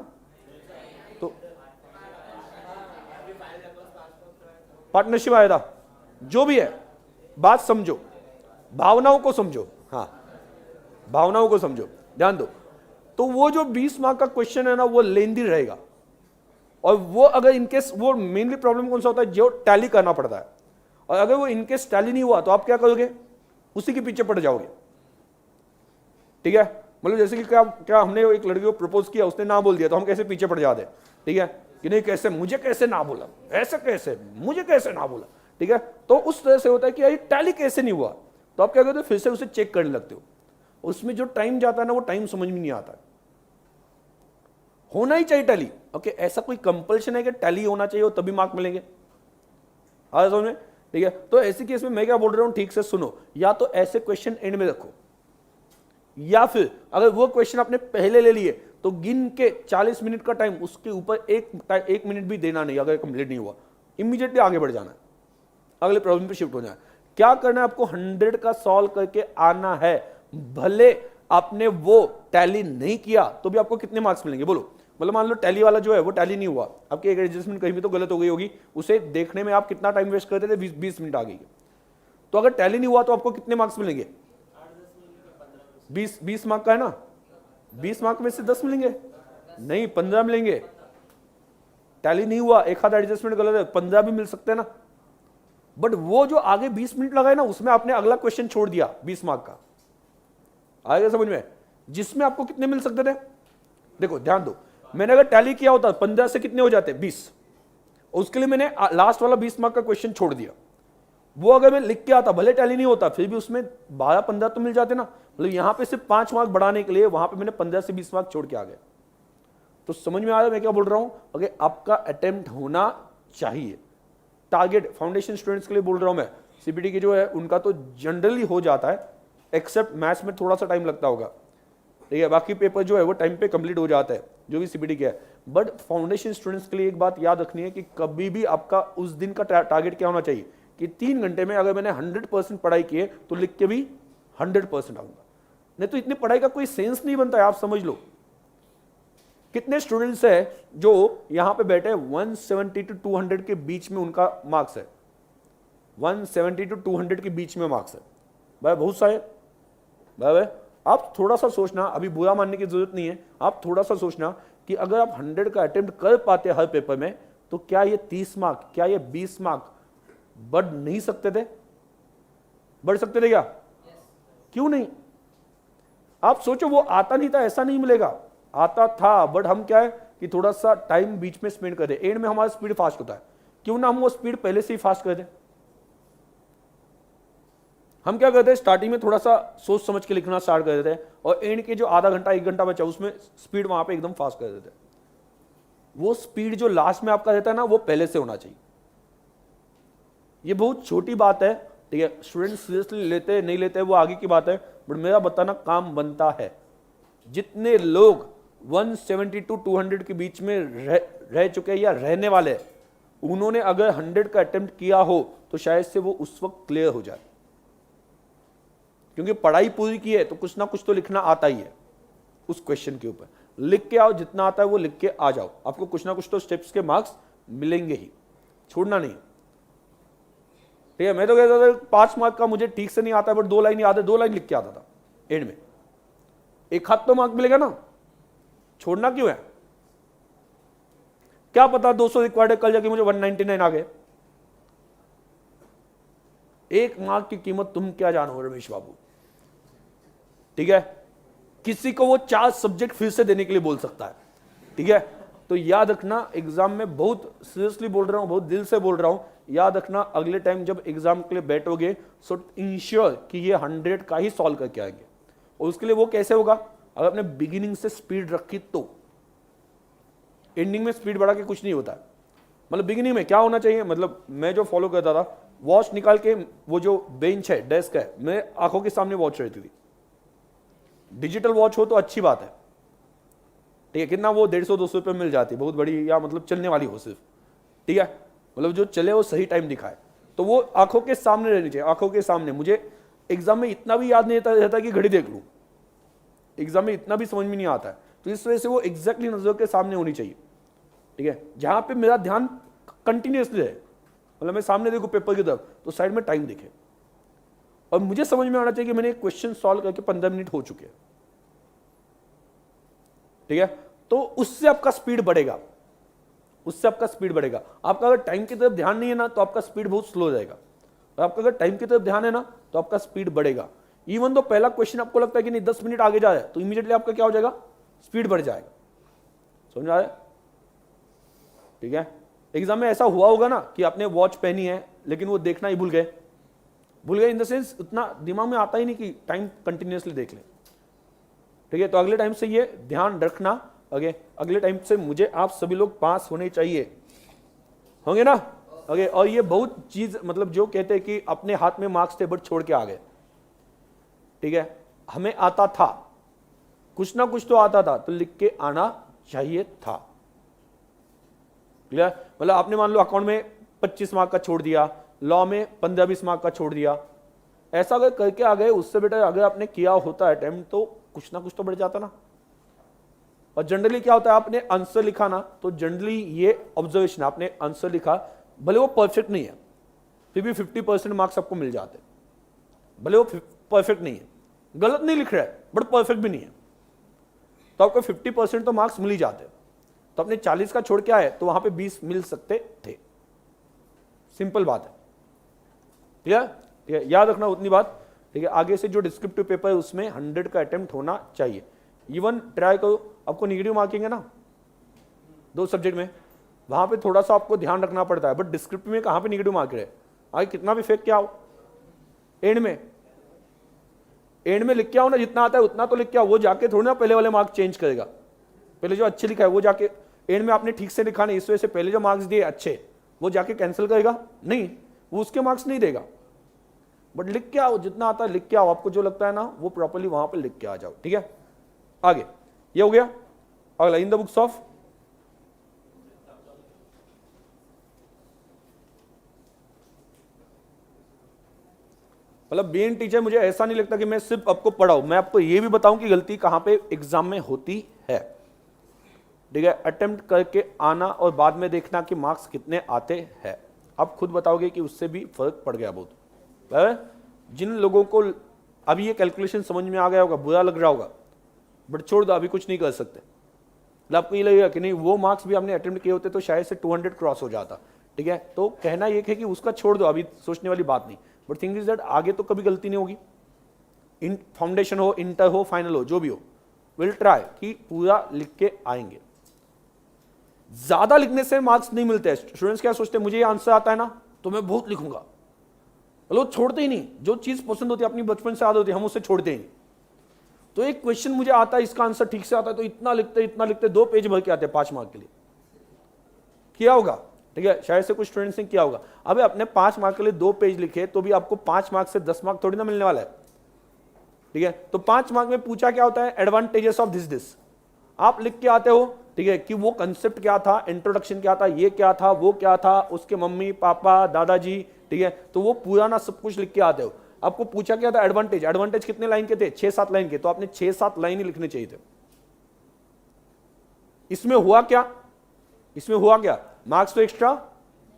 तो पार्टनरशिप आया था, जो भी है बात समझो, भावनाओं को समझो, हाँ भावनाओं को समझो, ध्यान दो। तो वो जो 20 मार्क का क्वेश्चन है ना वो लेंदी रहेगा, और वो अगर इनकेस, वो मेनली प्रॉब्लम कौन सा होता है, जो टैली करना पड़ता है, और अगर वो इनकेस टैली नहीं हुआ तो आप क्या करोगे? उसी के पीछे पड़ जाओगे, ठीक है। मतलब जैसे कि क्या हमने एक लड़की को प्रपोज किया, उसने ना बोल दिया तो हम कैसे पीछे पड़ जाते, ठीक है, कि नहीं कैसे, मुझे कैसे ना बोला, ऐसे कैसे, मुझे कैसे ना बोला, ठीक है। तो उस तरह से होता है कि यार टैली कैसे नहीं हुआ, तो आप क्या करते हो, फिर से उसे चेक करने लगते हो। उसमें जो टाइम जाता है ना वो टाइम समझ में नहीं आता। होना ही चाहिए टैली, ओके, ऐसा कोई कंपल्शन है कि टैली होना चाहिए और तभी मार्क मिलेंगे? आ समझ में, ठीक है। तो ऐसे केस में मैं क्या बोल रहा हूं, ठीक से सुनो, या तो ऐसे क्वेश्चन एंड में रखो, या फिर अगर वो क्वेश्चन आपने पहले ले लिए तो गिन के 40 मिनट का टाइम, उसके ऊपर एक मिनट भी देना नहीं। अगर कंप्लीट नहीं हुआ इमीडिएटली आगे बढ़ जाना है, अगले प्रॉब्लम पे शिफ्ट हो जाना है। क्या करना है आपको? 100 का सॉल्व करके आना है। भले आपने वो टैली नहीं किया तो भी आपको कितने मार्क्स मिलेंगे बोलो? मतलब मान लो टैली वाला जो है वो टैली नहीं हुआ, आपकी एक एडजस्टमेंट कहीं भी तो गलत हो गई होगी, उसे देखने में आप कितना टाइम वेस्ट करते थे? 20 मिनट आ गई। तो अगर टैली नहीं हुआ तो आपको कितने मार्क्स मिलेंगे? 20 मार्क का है ना, 20 मार्क में से 10 मिलेंगे? नहीं, 15 मिलेंगे। टैली नहीं हुआ, एक आधा एडजस्टमेंट गलत है, 15 भी मिल सकते हैं ना। बट वो जो आगे 20 मिनट लगाए ना, उसमें आपने अगला क्वेश्चन छोड़ दिया 20 मार्क का। आएगा समझ में? जिसमें आपको कितने मिल सकते थे? देखो ध्यान दो, मैंने अगर टैली किया होता 15 से कितने हो जाते? 20। उसके लिए मैंने लास्ट वाला 20 मार्क का क्वेश्चन छोड़ दिया। वो अगर मैं लिख के आता, भले टैली नहीं होता, फिर भी उसमें 12-15 तो मिल जाते ना। मतलब यहां पे सिर्फ 5 मार्क बढ़ाने के लिए वहां पे मैंने 15 से 20 मार्क छोड़ के आ गया। तो समझ में आया मैं क्या बोल रहा हूं? अगर आपका अटेम्प्ट होना चाहिए, टारगेट फाउंडेशन स्टूडेंट्स के लिए बोल रहा हूं मैं। सीपीटी के जो है उनका तो जनरली हो जाता है, एक्सेप्ट मैथ्स में थोड़ा सा टाइम लगता होगा, ठीक है। बाकी पेपर जो है वो टाइम पे कंप्लीट हो जाता है, जो भी सीपीटी का है। बट फाउंडेशन स्टूडेंट्स के लिए एक बात याद रखनी है कि कभी भी आपका उस दिन का टारगेट क्या होना चाहिए कि 3 घंटे में अगर मैंने 100% पढ़ाई की है तो लिख के भी 100% आऊंगा। नहीं तो इतनी पढ़ाई का कोई सेंस नहीं बनता है, आप समझ लो। कितने स्टूडेंट्स है जो यहां पे बैठे 170 to 200 के बीच में उनका मार्क्स है, 170 to 200 के बीच में मार्क्स है भाई, बहुत सारे भाई। आप थोड़ा सा सोचना, अभी बुरा मानने की जरूरत नहीं है, आप थोड़ा सा सोचना कि अगर आप 100 का अटेम्प्ट कर पाते हर पेपर में तो क्या ये 30 मार्क, क्या ये 20 मार्क बढ़ नहीं सकते थे? बढ़ सकते थे क्या? क्यों नहीं? आप सोचो, वो आता नहीं था ऐसा नहीं मिलेगा, आता था, बट हम क्या है कि थोड़ा सा टाइम बीच में स्पेंड कर दे। एंड में हमारा स्पीड फास्ट होता है, क्यों ना हम वो स्पीड पहले से ही फास्ट कर दे। हम क्या करते हैं, स्टार्टिंग में थोड़ा सा सोच समझ के लिखना स्टार्ट कर देते हैं, और एंड के जो आधा घंटा 1 घंटा बचा उसमें स्पीड वहां पे एकदम फास्ट कर देते हैं। वो स्पीड जो लास्ट में आपका रहता है ना, वो पहले से होना चाहिए। ये बहुत छोटी बात है, ठीक है। स्टूडेंट सीरियसली लेते नहीं लेते वो आगे की बात है, बट मेरा बताना काम बनता है। जितने लोग 170 to 200 के बीच में रह चुके हैं या रहने वाले हैं, उन्होंने अगर 100 का अटेम्प्ट किया हो तो शायद से वो उस वक्त क्लियर हो जाए, क्योंकि पढ़ाई पूरी की है तो कुछ ना कुछ तो लिखना आता ही है उस क्वेश्चन के ऊपर। लिख के आओ, जितना आता है वो लिख के आ जाओ, आपको कुछ ना कुछ तो स्टेप्स के मार्क्स मिलेंगे ही, छोड़ना नहीं, ठीक है। मैं तो कहता था 5 मार्क का मुझे ठीक से नहीं आता, बट 2 लाइन याद है, 2 लाइन लिख के आता था एंड में, 1 हाथ तो मार्क मिलेगा ना, छोड़ना क्यों है? क्या पता 200 रिक्वायर्ड है, कल जाके मुझे 199 आ गए। 1 मार्क की कीमत तुम क्या जानो रमेश बाबू, ठीक है। किसी को वो 4 सब्जेक्ट फिर से देने के लिए बोल सकता है, ठीक है। तो याद रखना, एग्जाम में बहुत सीरियसली बोल रहा हूं, बहुत दिल से बोल रहा हूं, याद रखना अगले टाइम जब एग्जाम के लिए बैठोगे सो इंश्योर कि ये 100 का ही सॉल्व करके आएंगे। और उसके लिए वो कैसे होगा? अगर आपने बिगिनिंग से स्पीड रखी तो एंडिंग में स्पीड बढ़ा के कुछ नहीं होता है। मतलब बिगिनिंग में क्या होना चाहिए, मतलब मैं जो फॉलो करता था, वॉच निकाल के, वो जो बेंच है, डेस्क है, मेरे आंखों के सामने वॉच रहती थी। डिजिटल वॉच हो तो अच्छी बात है, ठीक है। कितना वो 150-200 रुपये मिल जाती, बहुत बड़ी, या मतलब चलने वाली हो सिर्फ, ठीक है। मतलब जो चले वो सही टाइम दिखाए, तो वो आंखों के सामने रहनी चाहिए, आंखों के सामने। मुझे एग्जाम में इतना भी याद नहीं रहता कि घड़ी देख लूं, एग्जाम में इतना भी समझ में नहीं आता है, तो इस वजह से वो एग्जैक्टली नजर के सामने होनी चाहिए, ठीक है। जहां पे मेरा ध्यान कंटिन्यूसली है, मतलब मैं सामने देखूं पेपर की तरफ तो साइड में टाइम दिखे, और मुझे समझ में आना चाहिए कि मैंने एक क्वेश्चन सॉल्व करके 15 मिनट हो चुके हैं, ठीक है। तो उससे आपका स्पीड बढ़ेगा, उससे आपका स्पीड बढ़ेगा। आपका अगर टाइम की तरफ ध्यान नहीं है ना तो आपका स्पीड बहुत स्लो हो जाएगा, और आपका अगर टाइम की तरफ ध्यान है ना तो आपका स्पीड बढ़ेगा। इवन तो पहला क्वेश्चन आपको लगता है कि नहीं 10 मिनट आगे जा रहा है, तो इमीडिएटली आपका क्या हो जाएगा, स्पीड बढ़ जाएगा। समझ आ रहा है, ठीक है। एग्जाम में ऐसा हुआ होगा ना कि आपने वॉच पहनी है लेकिन वो देखना ही भूल गए इन द सेंस उतना दिमाग में आता ही नहीं कि टाइम कंटिन्यूसली देख लें, ठीक है। तो अगले टाइम से ये ध्यान रखना, ओके। अगले टाइम से मुझे आप सभी लोग पास होने चाहिए, होंगे ना, ओके। और ये बहुत चीज, मतलब जो कहते हैं कि अपने हाथ में मार्क्स थे बट छोड़ के आ गए, ठीक है। हमें आता था, कुछ ना कुछ तो आता था, तो लिख के आना चाहिए था। क्लियर? मतलब आपने मान लो अकाउंट में 25 मार्क का छोड़ दिया, लॉ में 15-20 मार्क का छोड़ दिया, ऐसा अगर करके आ गए, उससे बेटर अगर आपने किया होता अटेम्प्ट तो कुछ ना कुछ तो बढ़ जाता ना। और जनरली क्या होता है, आपने आंसर लिखा ना, तो जनरली ये ऑब्जर्वेशन, आपने आंसर लिखा, भले वो परफेक्ट नहीं है, फिर भी 50% मार्क्स आपको मिल जाते। भले वो परफेक्ट नहीं है, गलत नहीं लिख रहा है, बट परफेक्ट भी नहीं है, तो आपको 50% तो मार्क्स मिल ही जाते। तो आपने 40 का छोड़ के आए तो वहां पे 20 मिल सकते थे। सिंपल बात है। ठीक है, याद रखना उतनी बात। ठीक है, आगे से जो डिस्क्रिप्टिव पेपर है उसमें 100 का अटेम्प्ट होना चाहिए। इवन ट्राई करो, आपको नेगेटिव मार्किंग है ना 2 सब्जेक्ट में, वहां पे थोड़ा सा आपको ध्यान रखना पड़ता है, बट डिस्क्रिप्टिव में कहां पे नेगेटिव मार्क है, आगे कितना भी फेंक के आओ, एंड में लिख के आओ ना, जितना आता है उतना तो लिख के आओ। वो जाके थोड़ी ना पहले वाले मार्क्स चेंज करेगा, पहले जो अच्छे लिखा है वो जाके, एंड में आपने ठीक से लिखा नहीं, इस वजह से पहले जो मार्क्स दिए अच्छे, वो जाके कैंसिल करेगा नहीं, वो उसके मार्क्स नहीं देगा। बट लिख के आओ, जितना आता है लिख के आओ, आपको जो लगता है ना वो प्रॉपर्ली वहां पे लिख के आ जाओ। ठीक है, आगे ये हो गया। अगला, इन द बुक्स ऑफ मतलब बीइंग टीचर, मुझे ऐसा नहीं लगता कि मैं सिर्फ आपको पढ़ाऊं, मैं आपको यह भी बताऊं कि गलती कहां पे एग्जाम में होती है। ठीक है, अटेम्प्ट करके आना और बाद में देखना कि मार्क्स कितने आते हैं, आप खुद बताओगे कि उससे भी फर्क पड़ गया बहुत। जिन लोगों को अभी ये कैलकुलेशन समझ में आ गया होगा, बुरा लग रहा होगा, बट छोड़ दो, अभी कुछ नहीं कर सकते। आपको ये लगेगा कि नहीं वो मार्क्स भी हमने अटेम्प्ट किए होते तो शायद से 200 क्रॉस हो जाता। ठीक है, तो कहना ये है कि उसका छोड़ दो, अभी सोचने वाली बात नहीं। बट थिंग इज दैट आगे तो कभी गलती नहीं होगी, इन फाउंडेशन हो, इंटर हो, फाइनल हो, जो भी हो, विल ट्राई कि पूरा लिख के आएंगे। ज्यादा लिखने से मार्क्स नहीं मिलते। स्टूडेंट्स क्या सोचते हैं, मुझे ये आंसर आता है ना तो मैं बहुत लिखूंगा, लोग छोड़ते ही नहीं। जो चीज पसंद होती है, अपनी बचपन से आदत होती है, हम उससे छोड़ते ही नहीं। तो एक क्वेश्चन मुझे आता है, इसका आंसर ठीक से आता है तो इतना लिखते 2 पेज भर के आते हैं 5 मार्क के लिए। किया होगा, ठीक है, शायद से कुछ स्टूडेंट्स ने किया होगा। अब अपने 5 मार्क के लिए 2 पेज लिखे तो भी आपको 5 मार्क से 10 मार्क थोड़ी ना मिलने वाला है। ठीक है, तो 5 मार्क में पूछा क्या होता है, एडवांटेजेस ऑफ दिस, आप लिख के आते हो। ठीक है, कि वो कंसेप्ट क्या था, इंट्रोडक्शन क्या था, ये क्या था, वो क्या था, उसके मम्मी पापा दादाजी। ठीक है, तो वो पूरा ना सब कुछ लिख के आते हो। आपको पूछा क्या था, एडवांटेज कितने लाइन के थे, 6-7 लाइन के, तो आपने 6-7 लाइन ही लिखने चाहिए थे। इसमें हुआ क्या, मार्क्स तो एक्स्ट्रा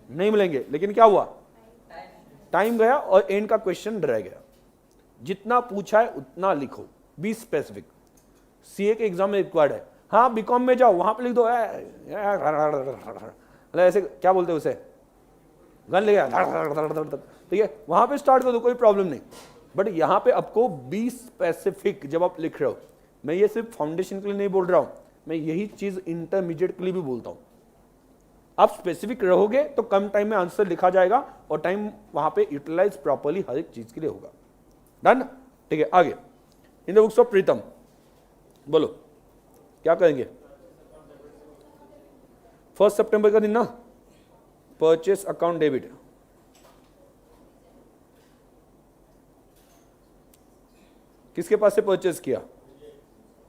नहीं मिलेंगे, लेकिन क्या हुआ, टाइम गया और एंड का क्वेश्चन रह गया। जितना पूछा है उतना लिखो, बी स्पेसिफिक। सीए के एग्जाम में रिक्वायर्ड है। हाँ, बीकॉम में जाओ, वहां पे लिख दो ऐसे क्या बोलते हैं उसे, गन ले गया, ठीक है, वहां पे स्टार्ट कर दो, कोई प्रॉब्लम नहीं। बट यहां पे आपको बी स्पेसिफिक जब आप लिख रहे हो। मैं ये सिर्फ फाउंडेशन के लिए नहीं बोल रहा हूं, मैं यही चीज इंटरमीडिएट के लिए भी बोलता हूं। आप स्पेसिफिक रहोगे तो कम टाइम में आंसर लिखा जाएगा और टाइम वहां पे यूटिलाइज प्रॉपर्ली हर एक चीज के लिए होगा। डन, ठीक है, आगे इन द बुक्स ऑफ प्रीतम, बोलो क्या करेंगे। 1 सितंबर का दिन ना, परचेस अकाउंट डेबिट। किसके पास से परचेस किया,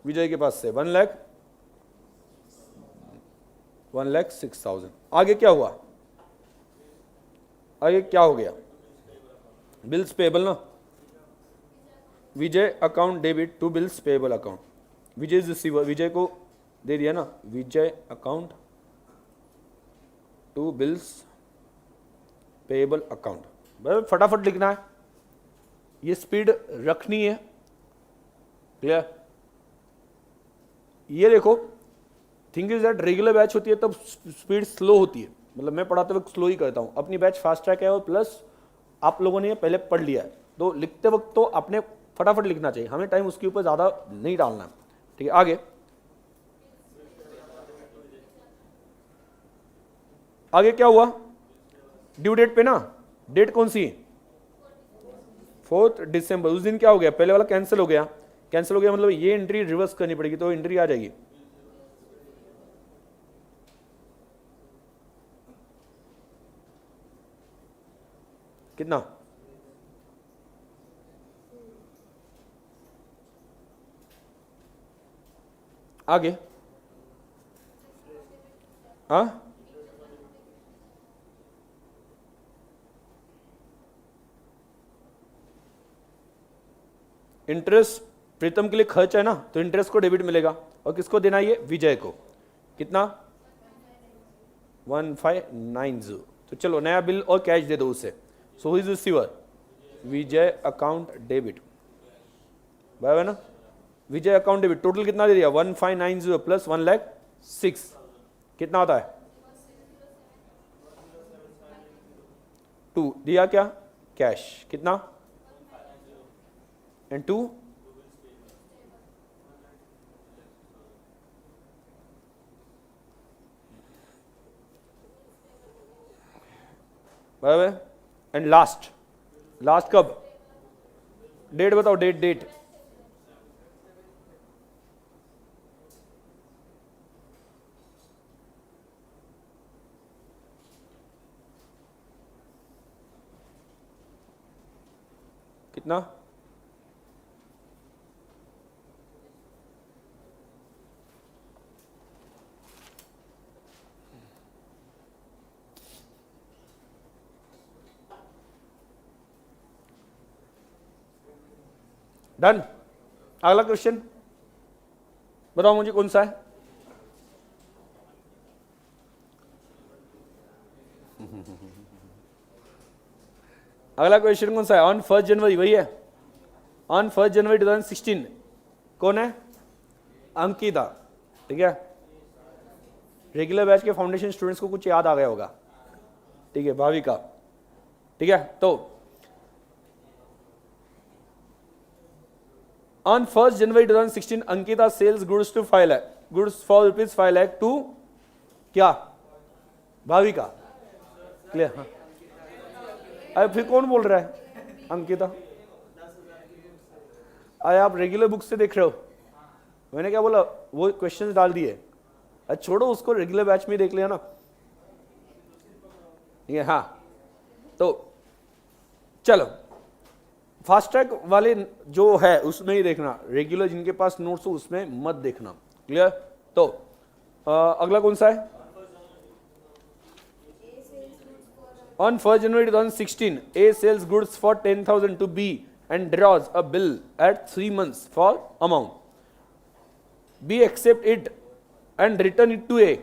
विजय के पास से, 1,06,000। आगे क्या हुआ, आगे क्या हो गया, बिल्स पेबल ना, Vijay account debit to bills payable account. Vijay is receiver, Vijay को दे दिया ना, Vijay account to bills payable account. फटाफट लिखना है, ये स्पीड रखनी है। क्लियर, ये देखो, thing is that regular batch होती है तब स्पीड स्लो होती है, मतलब मैं पढ़ाते वक्त स्लो ही करता हूं। अपनी बैच फास्ट ट्रैक है और प्लस आप लोगों ने पहले पढ़ लिया है, तो लिखते वक्त तो आपने फटाफट लिखना चाहिए, हमें टाइम उसके ऊपर ज्यादा नहीं डालना है। ठीक है, आगे क्या हुआ, ड्यू डेट पे ना, डेट कौन सी, 4 दिसंबर। उस दिन क्या हो गया, पहले वाला कैंसिल हो गया, मतलब ये एंट्री रिवर्स करनी पड़ेगी, तो एंट्री आ जाएगी कितना, आगे हाँ इंटरेस्ट प्रीतम के लिए खर्च है ना, तो इंटरेस्ट को डेबिट मिलेगा। और किसको देना है ये? विजय को। कितना? 1590। तो चलो नया बिल और कैश दे दो उसे। So is receiver Vijay account debit, बराबर ना? विजय अकाउंट डेबिट टोटल कितना दे दिया? 1590 प्लस 1,06,000 कितना होता है? 2 दिया क्या? कैश कितना? एंड 2 बराबर। एंड लास्ट कब? डेट बताओ, डेट कितना? डन। अगला क्वेश्चन बताओ मुझे कौन सा है? अगला क्वेश्चन कौन सा है? ऑन 1 जनवरी, वही है। ऑन 1 जनवरी 2016 कौन है? अंकिता, ठीक है। रेगुलर बैच के फाउंडेशन स्टूडेंट्स को कुछ याद आ गया होगा, ठीक है। भाविका, ठीक है। तो on 1st January 2016 Ankita sells goods to 5 lakh, goods for rupees 5 lakh to क्या? भाविका, क्लियर? हाँ, अरे फिर कौन बोल रहा है? अंकिता। अरे आप रेगुलर बुक से देख रहे हो, मैंने क्या बोला? वो क्वेश्चंस डाल दिए। अरे छोड़ो उसको, रेगुलर बैच में देख लिया ना, ये। हाँ, तो चलो फास्ट ट्रैक वाले जो है उसमें ही देखना, रेगुलर जिनके पास नोट्स हो उसमें मत देखना, क्लियर? तो अगला कौन सा है? On 1 January 2016 A sells goods for 10,000 to B and draws a bill at 3 months for amount. B accept it and return it to A.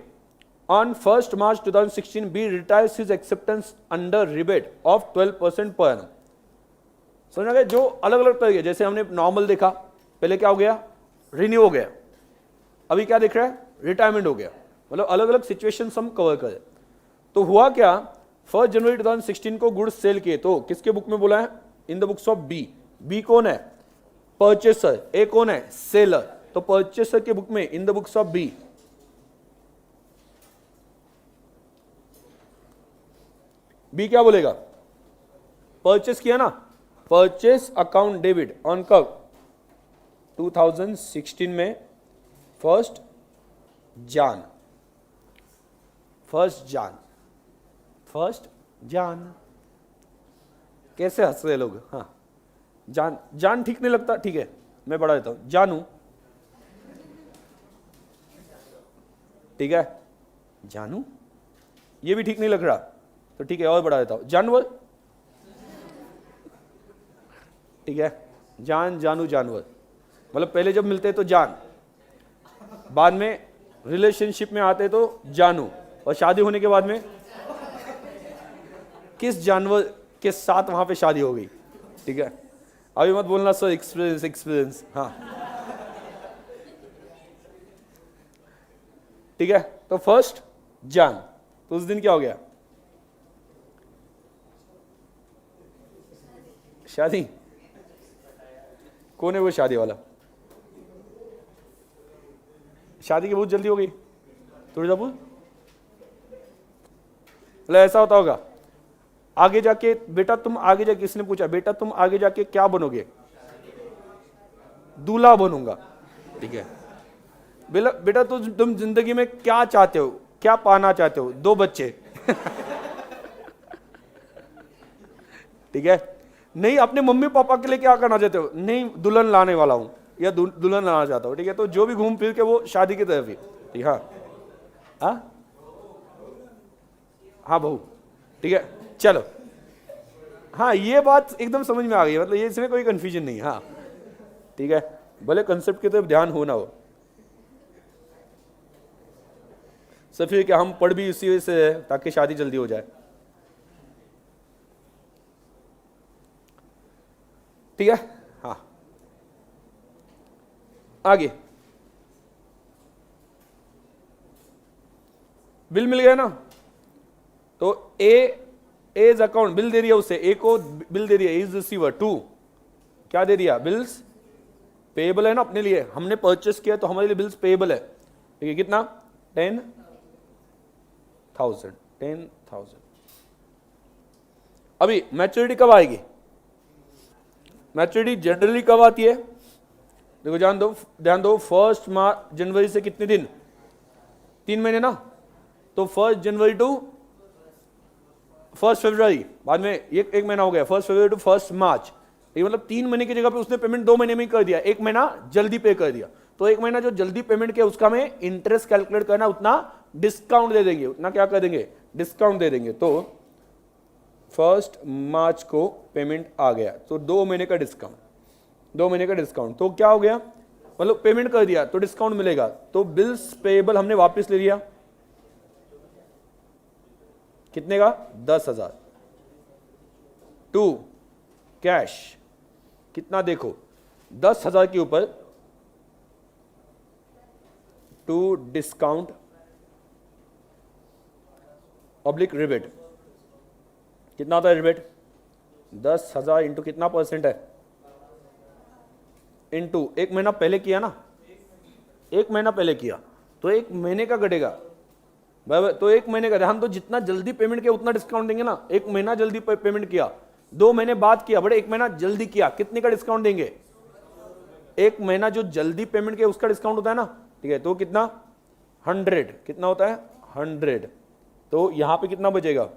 On 1st March 2016 B retires his acceptance under rebate of 12% per annum. समझ आ गया? जो अलग अलग तरह के, जैसे हमने normal देखा, पहले क्या हो गया? रिन्यू हो गया। अभी क्या दिख रहा है? रिटायरमेंट हो गया। मतलब अलग अलग सिचुएशन हम कवर करें। तो हुआ क्या? 1 जनवरी 2016 को गुड्स सेल किए, तो किसके बुक में बोला है? In the books of B. B कौन है? परचेसर। ए कौन है? सेलर। तो परचेसर के बुक में in the books of B B क्या बोलेगा? परचेस किया ना, परचेस अकाउंट डेबिट ऑन कब? 2016 में 1 जान। कैसे हंस रहे लोग? हाँ, जान ठीक नहीं लगता? ठीक है, मैं बढ़ा देता हूं, जानू, ठीक है। जानू ये भी ठीक नहीं लग रहा, तो ठीक है और बढ़ा देता हूं, जानवर, ठीक है। जान, जानू, जानवर। मतलब पहले जब मिलते तो जान, बाद में रिलेशनशिप में आते तो जानू, और शादी होने के बाद में किस जानवर के साथ वहां पे शादी हो गई, ठीक है। अभी मत बोलना सर एक्सपीरियंस। हाँ, ठीक है। तो 1 जान, तो उस दिन क्या हो गया? शादी। कौन है वो शादी वाला? शादी की बहुत जल्दी हो गई थोड़ी सा। मतलब ऐसा होता होगा, आगे जाके बेटा तुम आगे जाके, किसने पूछा बेटा तुम आगे जाके क्या बनोगे? दूल्हा बनूंगा, ठीक है। बेटा तुम जिंदगी में क्या चाहते हो, क्या पाना चाहते हो? 2 बच्चे। ठीक है। नहीं, अपने मम्मी पापा के लिए क्या करना चाहते हो? नहीं, दुल्हन लाने वाला हूं। या दुल्हन लाना चाहता हूँ, ठीक है। तो जो भी घूम फिर के वो शादी की तरफ ही, ठीक है। हाँ हाँ बहू, ठीक है, चलो। हाँ ये बात एकदम समझ में आ गई, मतलब ये इसमें कोई कंफ्यूजन नहीं है। हाँ ठीक है, भले कंसेप्ट की तरफ ध्यान हो ना हो। सब फिर क्या हम पढ़ भी इसी वजह से ताकि शादी जल्दी हो जाए, ठीक है। हाँ आगे बिल मिल गया ना, तो एज अकाउंट बिल दे दिया उसे, ए को बिल दे दिया, इज रिसीवर। टू क्या दे दिया, बिल्स पेएबल है ना, अपने लिए हमने परचेस किया तो हमारे लिए बिल्स पेएबल है, ठीक है। कितना 10,000। अभी मैच्योरिटी कब आएगी, मैच्योरिटी जनरली कब आती है, देखो ध्यान दो 1 जनवरी से कितने दिन, 3 महीने ना, तो 1 जनवरी टू 1 फरवरी, बाद में एक महीना हो गया, 1 फरवरी टू 1 मार्च, ये मतलब 3 महीने की जगह पे उसने पेमेंट 2 महीने में ही कर दिया, 1 महीना जल्दी पे कर दिया। तो 1 महीना जो जल्दी पेमेंट किया उसका हमें इंटरेस्ट कैलकुलेट करना, उतना डिस्काउंट दे देंगे, उतना क्या कर देंगे, डिस्काउंट दे देंगे। तो 1 मार्च को पेमेंट आ गया, तो 2 महीने का डिस्काउंट, 2 महीने का डिस्काउंट, तो क्या हो गया, मतलब पेमेंट कर दिया तो डिस्काउंट मिलेगा। तो बिल्स पेएबल हमने वापस ले लिया, कितने का, 10,000। टू कैश, कितना देखो 10,000 के ऊपर, टू डिस्काउंट ऑब्लिक रिबेट, कितना होता है रिबेट, 10,000 इंटू कितना परसेंट है, इंटू 1 महीना पहले किया ना, 1 महीना पहले किया तो 1 महीने का घटेगा, तो 1 महीने का, ध्यान तो जितना जल्दी पेमेंट किया उतना डिस्काउंट देंगे ना। 1 महीना जल्दी पेमेंट किया, 2 महीने बाद किया, बड़े 1 महीना जल्दी किया, कितने का डिस्काउंट देंगे, 1 महीना जो जल्दी पेमेंट किया उसका डिस्काउंट होता है ना, ठीक है। तो कितना 100, कितना होता है 100, तो यहां पे कितना बचेगा,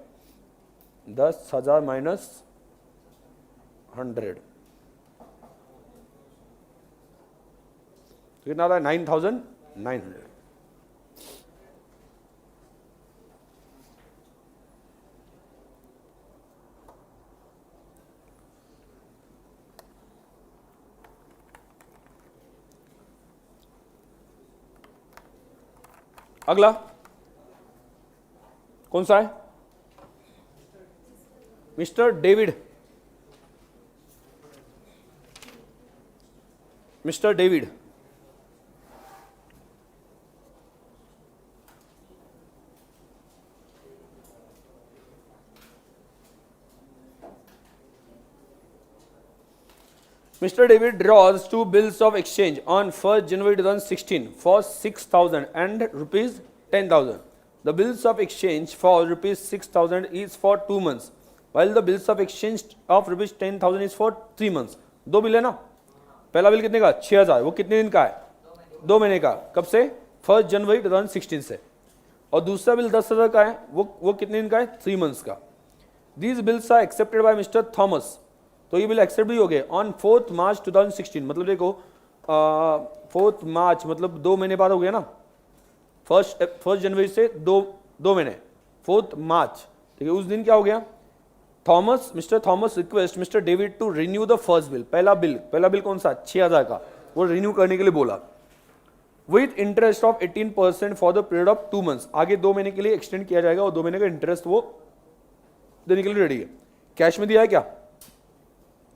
10,000 माइनस 100, तो कितना आता है 9,900। अगला कौन सा है, mister David, mister David, Mr. David draws 2 bills of exchange on 1st January 2016 for 6,000 and rupees 10,000. The bills of exchange for rupees 6,000 is for 2 months, while the bills of exchange of rupees 10,000 is for 3 months. 2 bill है ना, पहला bill कितने का 6,000, वो कितने दिन का है, 2 महीने का, कब से 1 जनवरी 2016 से, और दूसरा बिल 10,000 का है, वो कितने दिन का है, 3 मंथ्स का। These bills are accepted by Mr. Thomas, तो ये बिल एक्सेप्ट भी हो गए ऑन 4 मार्च 2016, मतलब देखो 4 मार्च मतलब 2 महीने बाद हो गया ना, 1 जनवरी से 2 महीने, 4 मार्च, ठीक है। उस दिन क्या हो गया, mister Thomas request mister David to renew the first bill, पहला बिल कौन सा 6,000 का, वो रिन्यू करने के लिए बोला, with interest of 18% for the period of 2 months, आगे 2 महीने के लिए एक्सटेंड किया जाएगा और 2 महीने का इंटरेस्ट वो देने के लिए रेडी है। कैश में दिया है क्या,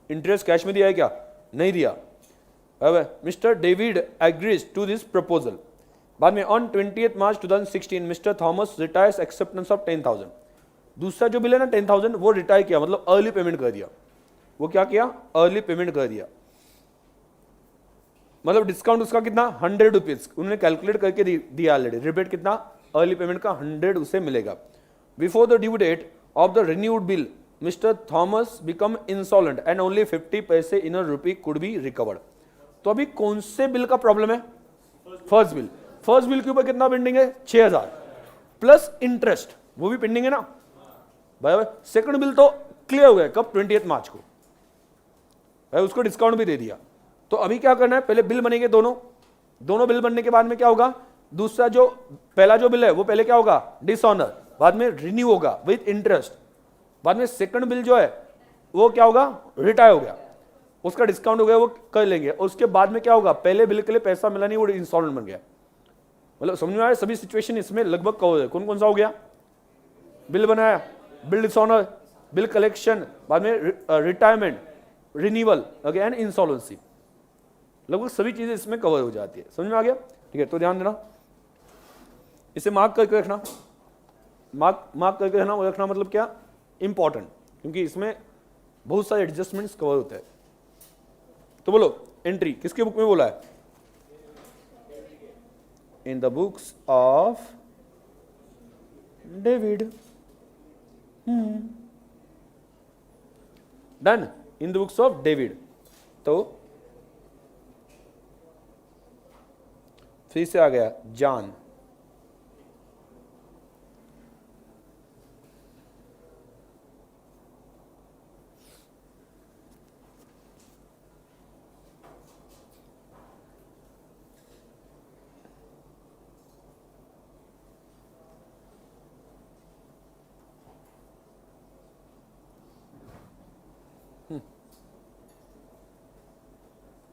इंटरेस्ट कैश में दिया है क्या, नहीं दिया। Mister David agrees to this proposal, बाद में on 20 March 2016 mister Thomas retires acceptance of 10,000, दूसरा जो बिल है ना 10,000 वो रिटायर किया, मतलब अर्ली पेमेंट कर दिया, वो क्या किया, अर्ली पेमेंट कर दिया, मतलब डिस्काउंट उसका कितना 100 रुपीज उन्होंने कैलकुलेट करके दिया ऑलरेडी, रिबेट कितना अर्ली पेमेंट का 100 उसे मिलेगा। Before the due date of the renewed bill mister Thomas become insolvent and only 50 paise in rupee could be recovered. तो अभी कौन से बिल का प्रॉब्लम है, फर्स्ट बिल के ऊपर कितना पेंडिंग है 6,000 प्लस इंटरेस्ट, वो भी पेंडिंग है ना भाई। सेकंड बिल तो क्लियर हो गया कब 20 मार्च को, भाई उसको डिस्काउंट भी दे दिया, तो तो अभी क्या करना है, पहले बिल बनेंगे दोनों बिल बनने के बाद में क्या होगा, दूसरा जो पहला जो बिल है वो पहले क्या होगा, डिसऑनर, बाद में रिन्यू होगा विद इंटरेस्ट, बाद में सेकंड बिल जो है वो क्या होगा, रिटायर हो गया, उसका डिस्काउंट हो गया, वो कर लेंगे। उसके बाद में क्या होगा, पहले बिल के लिए पैसा मिला नहीं, वो इंस्टॉलमेंट बन गया। मतलब समझ में आया, सभी सिचुएशन इसमें लगभग कवर है। कौन कौन सा हो गया, बिल बनाया, बिल डिसऑनर, बिल कलेक्शन, बाद में रिटायरमेंट, रिन्यूअल अगेन, इंसॉल्वेंसी, लगभग सभी चीजें इसमें कवर हो जाती है। समझ में आ गया, ठीक है। तो ध्यान देना, इसे मार्क करके रखना, मार्क करके रखना मतलब क्या, इंपॉर्टेंट, क्योंकि इसमें बहुत सारे एडजस्टमेंट्स कवर होते हैं। तो बोलो एंट्री किसके बुक में बोला है, in the books of David. Done, in the books of David. तो फिर से आ गया जॉन,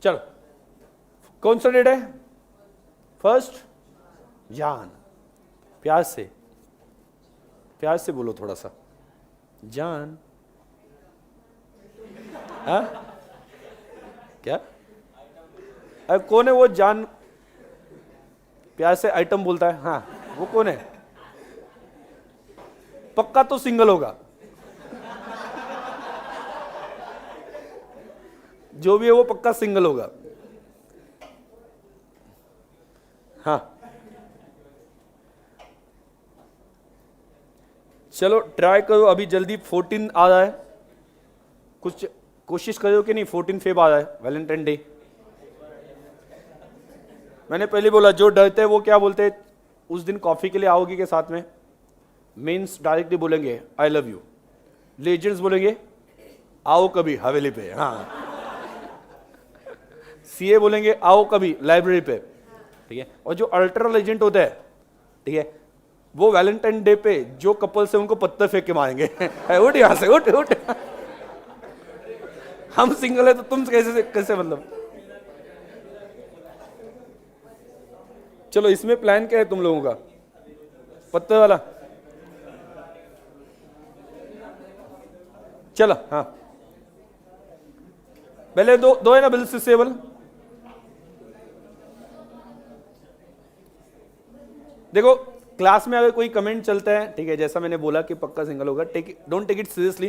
चलो कौन सा डेट है, फर्स्ट जान, प्यार से बोलो थोड़ा सा, जान, हाँ क्या, अरे कौन है वो जान, प्यार से आइटम बोलता है, हाँ वो कौन है, पक्का तो सिंगल होगा, जो भी है वो पक्का सिंगल होगा, हाँ। चलो ट्राई करो, अभी जल्दी 14 आ रहा है, कुछ कोशिश करो कि नहीं 14 फेब आ रहा है, वैलेंटाइन डे। मैंने पहले बोला जो डरते हैं वो क्या बोलते हैं, उस दिन कॉफी के लिए आओगी के साथ में, मीन्स डायरेक्टली बोलेंगे आई लव यू, लेजेंड्स बोलेंगे आओ कभी हवेली पे, हाँ, सीए बोलेंगे आओ कभी लाइब्रेरी पे, ठीक है। और जो अल्ट्रा लेजेंड होता है, ठीक है, वो वैलेंटाइन डे पे जो कपल से उनको पत्थर फेंक के मारेंगे, उठ यहां से, उठ उठ, हम सिंगल है तो तुम कैसे कैसे, मतलब चलो इसमें प्लान क्या है तुम लोगों का, पत्थर वाला, चलो हाँ, पहले दो है ना बिल सिसेबल, देखो क्लास में अगर कोई कमेंट चलता है, ठीक है, जैसा मैंने बोला कि पक्का सिंगल होगा, डोंट टेक इट सीरियसली,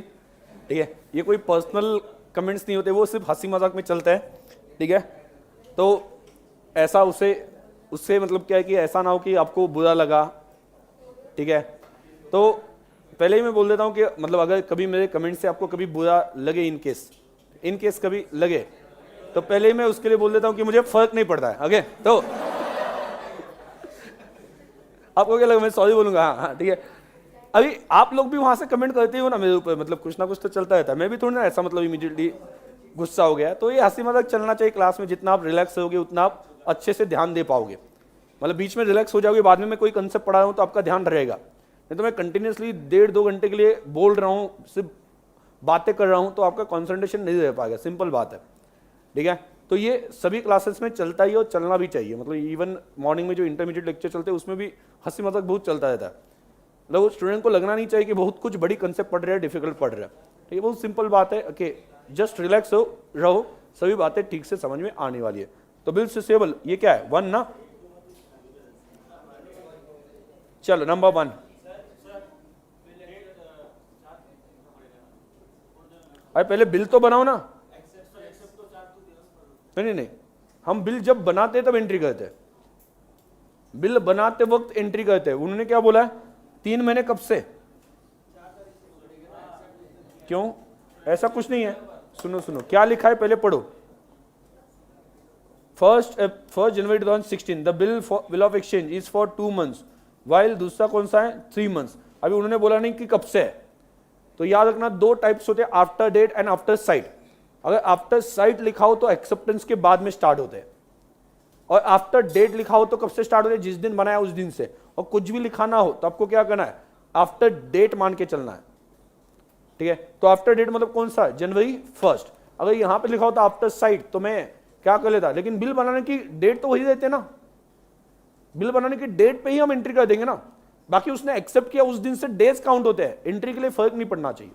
ठीक है, ये कोई पर्सनल कमेंट्स नहीं होते, वो सिर्फ हंसी मजाक में चलता है, ठीक है। तो ऐसा उससे मतलब क्या है कि ऐसा ना हो कि आपको बुरा लगा, ठीक है। तो पहले ही मैं बोल देता हूँ कि मतलब अगर कभी मेरे कमेंट से आपको कभी बुरा लगे, इन केस कभी लगे, तो पहले ही मैं उसके लिए बोल देता हूँ कि मुझे फर्क नहीं पड़ता है, ओके। तो आपको क्या लगा मैं सॉरी बोलूंगा, हाँ ठीक है। अभी आप लोग भी वहां से कमेंट करते हो ना मेरे ऊपर, मतलब कुछ ना कुछ तो चलता रहता है, मैं भी थोड़ी ना ऐसा मतलब इमीडिएटली गुस्सा हो गया। तो ये हंसी मजाक चलना चाहिए क्लास में, जितना आप रिलैक्स होगे उतना आप अच्छे से ध्यान दे पाओगे। मतलब बीच में रिलैक्स हो जाओगे, बाद में मैं कोई कंसेप्ट पढ़ा रहा हूँ तो आपका ध्यान रहेगा, नहीं तो मैं कंटिन्यूसली 1.5-2 घंटे के लिए बोल रहा हूँ, सिर्फ बातें कर रहा हूँ, तो आपका कॉन्सेंट्रेशन नहीं रह पाएगा, सिंपल बात है, ठीक है। तो ये सभी क्लासेस में चलता ही और चलना भी चाहिए, मतलब इवन मॉर्निंग में जो इंटरमीडिएट लेक्चर चलते हैं उसमें भी हंसी मजाक बहुत चलता रहता है। मतलब स्टूडेंट को लगना नहीं चाहिए कि बहुत कुछ बड़ी कंसेप्ट पढ़ रहे हैं, डिफिकल्ट पढ़ रहे हैं, ठीक है, बहुत सिंपल बात है, ओके, जस्ट रिलैक्स रहो, सभी बातें ठीक से समझ में आने वाली है। तो बिल सिसेबल ये क्या है, 1 ना, चलो नंबर 1, अरे पहले बिल तो बनाओ ना, नहीं, हम बिल जब बनाते हैं तब एंट्री करते हैं, बिल बनाते वक्त एंट्री करते हैं। उन्होंने क्या बोला है, 3 महीने कब से, क्यों, ऐसा कुछ नहीं है, सुनो क्या लिखा है पहले पढ़ो। 1 जनवरी 2016 the bill of exchange is for 2 months, while दूसरा कौन सा है 3 months। अभी उन्होंने बोला नहीं कि कब से है, तो याद रखना 2 टाइप्स होते हैं, after date and after sight. अगर आफ्टर साइट लिखा हो तो एक्सेप्टेंस के बाद में स्टार्ट होते हैं, और आफ्टर डेट लिखा हो तो कब से स्टार्ट होते हैं, जिस दिन बनाया उस दिन से। और कुछ भी लिखाना हो तो आपको क्या करना है, आफ्टर डेट मान के चलना है, ठीक है। तो आफ्टर डेट मतलब कौन सा, जनवरी 1। अगर यहां पे लिखा होता आफ्टर साइट तो मैं क्या कर लेता, लेकिन बिल बनाने की डेट तो वही देते ना, बिल बनाने की डेट पे ही हम एंट्री कर देंगे ना, बाकी उसने एक्सेप्ट किया उस दिन से डेज काउंट होते हैं, एंट्री के लिए फर्क नहीं पड़ना चाहिए।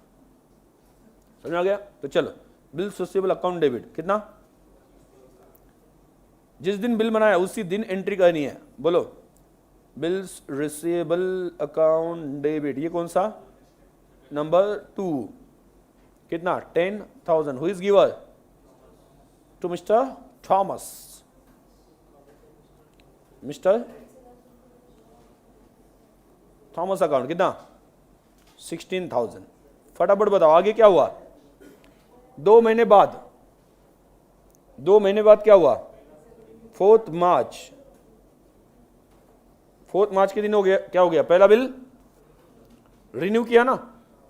समझ आ गया। तो चलो, बिल रिसीवेबल अकाउंट डेबिट कितना, जिस दिन बिल बनाया उसी दिन एंट्री करनी है। बोलो, बिल्स रिसीवेबल अकाउंट डेबिट, ये कौन सा, नंबर 2, कितना, 10,000। Who is giver, to mister Thomas, mister Thomas account कितना, 16,000। फटाफट बताओ आगे क्या हुआ। 2 महीने बाद, 2 महीने बाद क्या हुआ, 4 मार्च, 4 मार्च के दिन हो गया, क्या हो गया, पहला बिल रिन्यू किया ना।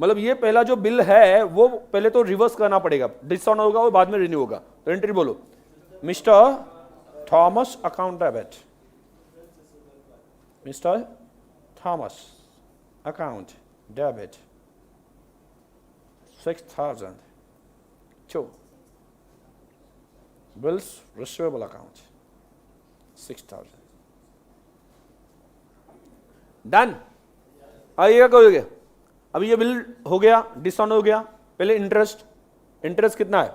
मतलब ये पहला जो बिल है वो पहले तो रिवर्स करना पड़ेगा, डिस्काउंट होगा और बाद में रिन्यू होगा। तो एंट्री बोलो, mister Thomas account debit, mister Thomas account debit 6,000 to bills receivable account 6,000। Done. आइए क्या करोगे, अभी ये बिल हो गया, डिस्काउंट हो गया, पहले इंटरेस्ट, इंटरेस्ट कितना है,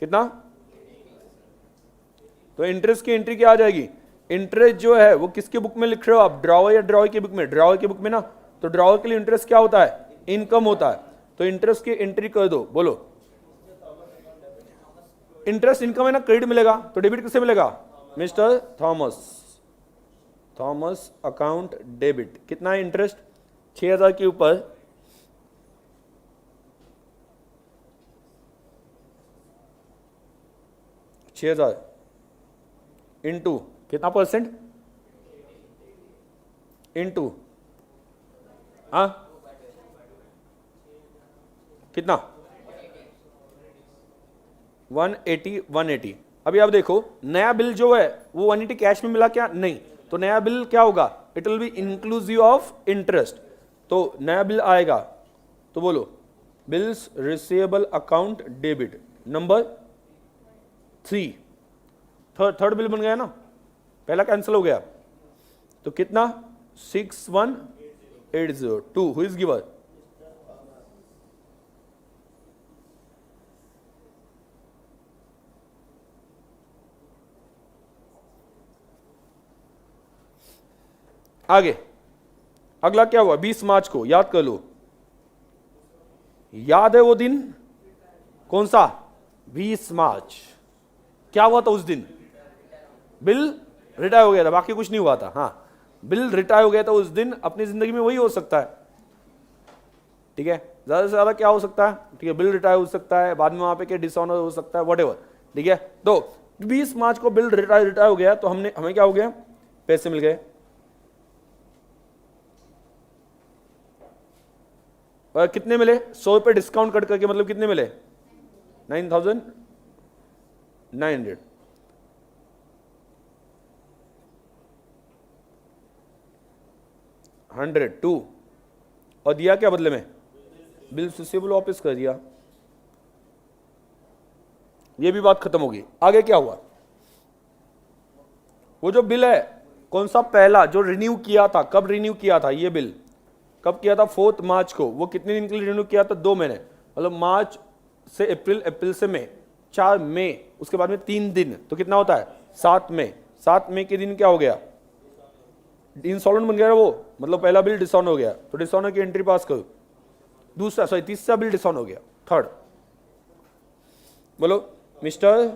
कितना, तो इंटरेस्ट की एंट्री क्या आ जाएगी, इंटरेस्ट जो है वो किसके बुक में लिख रहे हो आप, ड्रॉवर या ड्रॉवर की बुक में, ड्रॉवर की बुक में ना। तो ड्रॉवर के लिए इंटरेस्ट क्या होता है, इनकम होता है। तो इंटरेस्ट की एंट्री कर दो। बोलो, इंटरेस्ट इनकम है ना, क्रेडिट मिलेगा, तो डेबिट किससे मिलेगा, mister Thomas, Thomas account debit. कितना है इंटरेस्ट, 6,000 के ऊपर 6,000 इंटू कितना परसेंट, इंटू कितना 180। अभी आप देखो, नया बिल जो है वो 180 कैश में मिला क्या, नहीं। तो नया बिल क्या होगा, it will be inclusive of interest. तो नया बिल आएगा, तो बोलो, bills receivable account debit number 3। Third bill बन गया ना, पहला कैंसिल हो गया। तो कितना, 61,802। हु इज गिवर, आगे अगला क्या हुआ, 20 मार्च को, याद कर लो, याद है वो दिन कौन सा, 20 मार्च। क्या हुआ था उस दिन, बिल रिटायर हो गया था, बाकी कुछ नहीं हुआ था। हाँ, बिल रिटायर हो गया था उस दिन। अपनी जिंदगी में वही हो सकता है, ठीक है, ज्यादा से ज्यादा क्या हो सकता है, ठीक है, बिल रिटायर हो सकता है, बाद में वहां पे क्या डिसऑनर हो सकता है, व्हाटएवर, ठीक है। तो 20 मार्च को बिल रिटायर हो गया, तो हमें क्या हो गया, पैसे मिल गए। और कितने मिले, 100 रुपए डिस्काउंट कट करके, मतलब कितने मिले, 9,900। 102 और दिया क्या बदले में, बिल रिसीवेबल वापस कर दिया। ये भी बात खत्म होगी। आगे क्या हुआ, वो जो बिल है कौन सा, पहला जो रिन्यू किया था, कब रिन्यू किया था ये बिल, कब किया था, 4 मार्च को। वो कितने दिन के लिए रिन्यू किया था, 2 महीने, मतलब मार्च से अप्रैल, अप्रैल से मई, 4 मई, उसके बाद में 3 दिन, तो कितना होता है, 7 मई। 7 मई के दिन क्या हो गया, इंस्टॉलमेंट बन गया वो, मतलब पहला बिल डिस्काउंट हो गया, तो डिस्काउंट की एंट्री पास करो। तीसरा बिल डिस्काउंट हो गया, थर्ड। बोलो, mister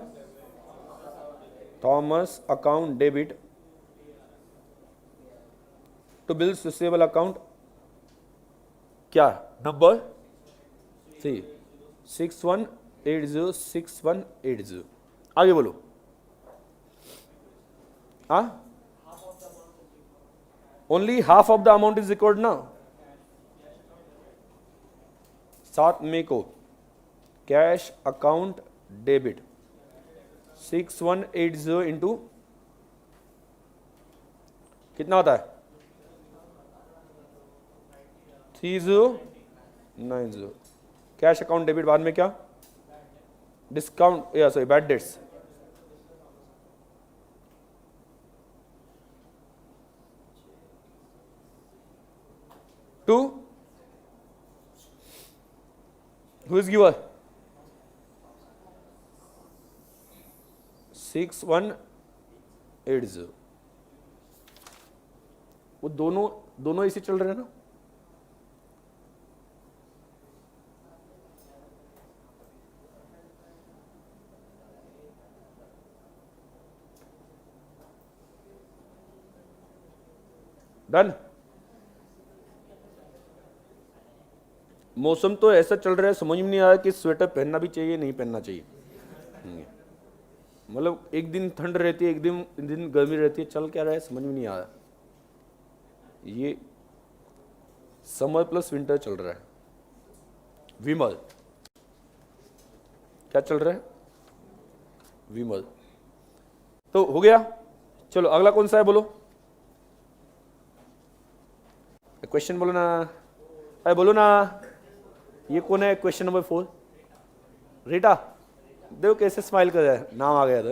Thomas account debit to bills receivable account, क्या नंबर 3, 6180 आगे बोलो। Only half of the amount is record ना, 7 मई को कैश अकाउंट डेबिट 6180 इंटू कितना होता है 3090। कैश अकाउंट डेबिट बाद में क्या डिस्काउंट या sorry bad debts to who is giver 6180। वो दोनों इसी चल रहे हैं ना। डन। मौसम तो ऐसा चल रहा है समझ में नहीं आ रहा कि स्वेटर पहनना भी चाहिए नहीं पहनना चाहिए। मतलब एक दिन ठंड रहती है एक दिन गर्मी रहती है, चल क्या रहा है समझ में नहीं आ रहा। ये समर प्लस विंटर चल रहा है। विमल क्या चल रहा है विमल। तो हो गया। चलो अगला कौन सा है बोलो। क्वेश्चन बोलो ना। अरे बोलो ना। ये कौन है क्वेश्चन नंबर 4 रीटा। देखो कैसे स्माइल कर रहा है, नाम आ गया था।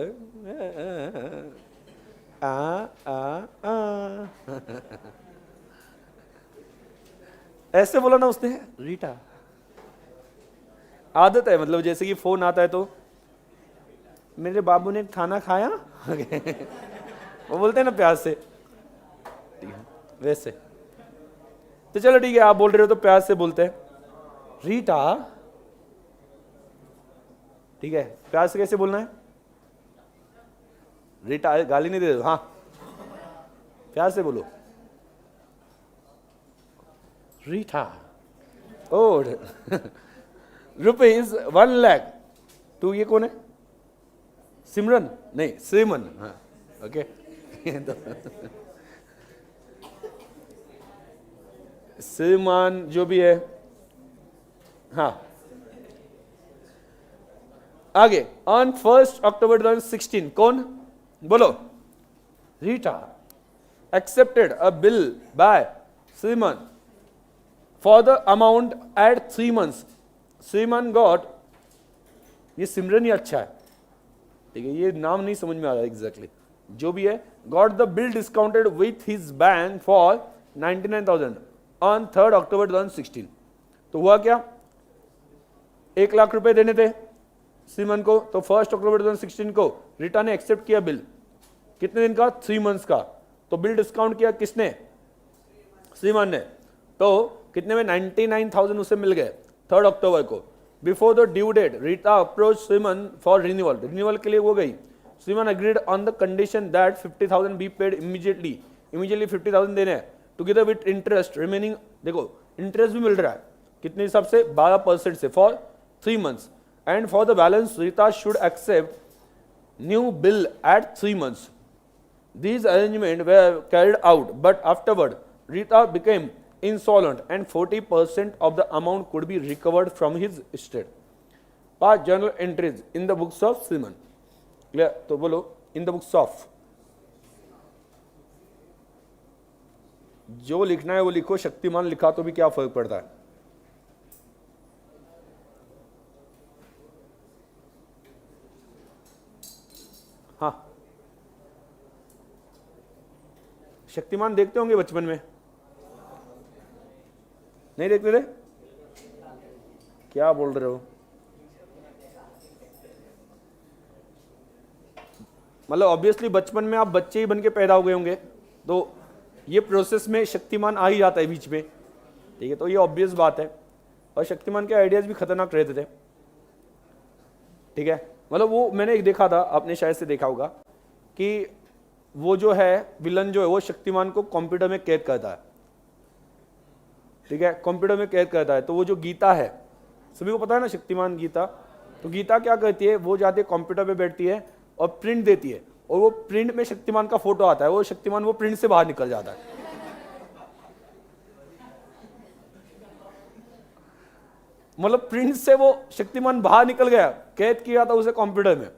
ऐसे बोला ना उसने रीटा। आदत है, मतलब जैसे कि फोन आता है तो मेरे बाबू ने खाना खाया वो बोलते हैं ना प्यार से, वैसे। तो चलो ठीक है, आप बोल रहे हो तो प्यार से बोलते हैं रीटा। ठीक है, प्यार से कैसे बोलना है रीटा। गाली नहीं दे दो, हाँ प्यार से बोलो रीटा। ओ रुपीज 1 लाख। तू ये कौन है सिमरन नहीं श्रीमन। हाँ ओके श्रीमान जो भी है। हाँ आगे ऑन 1 अक्टूबर 2016 कौन बोलो Rita accepted a bill by श्रीमान for the amount at 3 months। श्रीमान got, ये सिमरन ही अच्छा है ठीक है, ये नाम नहीं समझ में आ रहा एग्जैक्टली जो भी है। got the bill discounted with his bank for 99,000 on 3 अक्टूबर 2016। तो हुआ क्या 1 लाख रुपए देने थे श्रीमान को, तो 1 अक्टूबर 2016 को रीटा ने एक्सेप्ट किया बिल। कितने दिन का 3 मंथ्स का। तो बिल डिस्काउंट किया किसने श्रीमान ने, तो कितने में 99,000 उसे मिल गए 3 अक्टूबर को। Before the due date Rita approach Shriman for renewal. Renewal के लिए वो गई। Shriman agreed on the condition that 50,000 be paid immediately 50,000 देने हैं टुगेदर विद इंटरेस्ट रिमेनिंग। देखो इंटरेस्ट भी मिल रहा है कितने हिसाब से 12% से for 3 months and for the balance Rita should accept new bill at 3 months. These arrangements were carried out, but afterward, Rita became insolvent and 40% of the amount could be recovered from his estate. Past journal entries in the books of Simon. Clear? तो बोलो in the books of। जो लिखना है वो लिखो, शक्तिमान लिखा तो भी क्या फर्क पड़ता है। हाँ शक्तिमान देखते होंगे बचपन में, नहीं देखते थे? क्या बोल रहे हो? मतलब ऑब्वियसली बचपन में आप बच्चे ही बन के पैदा हो गए होंगे, तो ये प्रोसेस में शक्तिमान आ ही जाता है बीच में। ठीक है, तो ये ऑब्वियस बात है। और शक्तिमान के आइडियाज भी खतरनाक रहते थे। ठीक है, मतलब वो मैंने एक देखा था, आपने शायद से देखा होगा कि वो जो है विलन जो है वो शक्तिमान को कंप्यूटर में कैद करता है। ठीक है, कंप्यूटर में कैद करता है। तो वो जो गीता है, सभी को पता है ना शक्तिमान गीता। तो गीता क्या करती है, वो जाती है कंप्यूटर पे बैठती है और प्रिंट देती है, और वो प्रिंट में शक्तिमान का फोटो आता है। वो शक्तिमान वो प्रिंट से बाहर निकल जाता है। मतलब प्रिंट से वो शक्तिमान बाहर निकल गया, कैद किया था उसे कंप्यूटर में,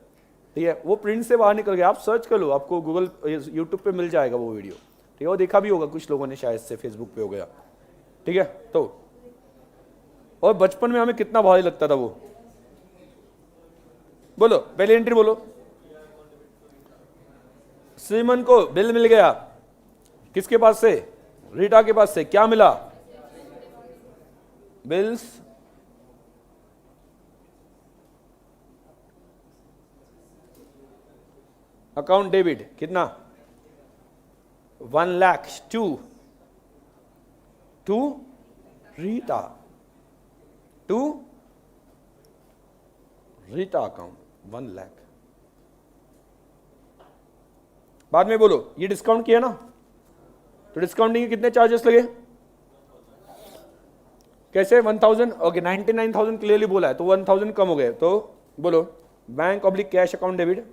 ठीक है, वो प्रिंट से बाहर निकल गया। आप सर्च कर लो, आपको गूगल यूट्यूब पे मिल जाएगा वो वीडियो, ठीक है, वो देखा भी होगा कुछ लोगों ने शायद से, फेसबुक पे हो गया, ठीक है। तो और बचपन में हमें कितना भारी लगता था वो, बोलो पहले एंट्री बोलो। श्रीमन को बिल मिल गया, किसके पास से? रीटा के पास से। क्या मिला? बिल्स अकाउंट डेबिट, कितना? 1 lakh to Rita, to Rita account 1 lakh. बाद में बोलो, ये डिस्काउंट किया ना, तो डिस्काउंटिंग के कितने चार्जेस लगे? कैसे? 1000, ओके 99,000 क्लियरली बोला है, तो 1000 कम हो गए। तो बोलो bank oblique cash account debit,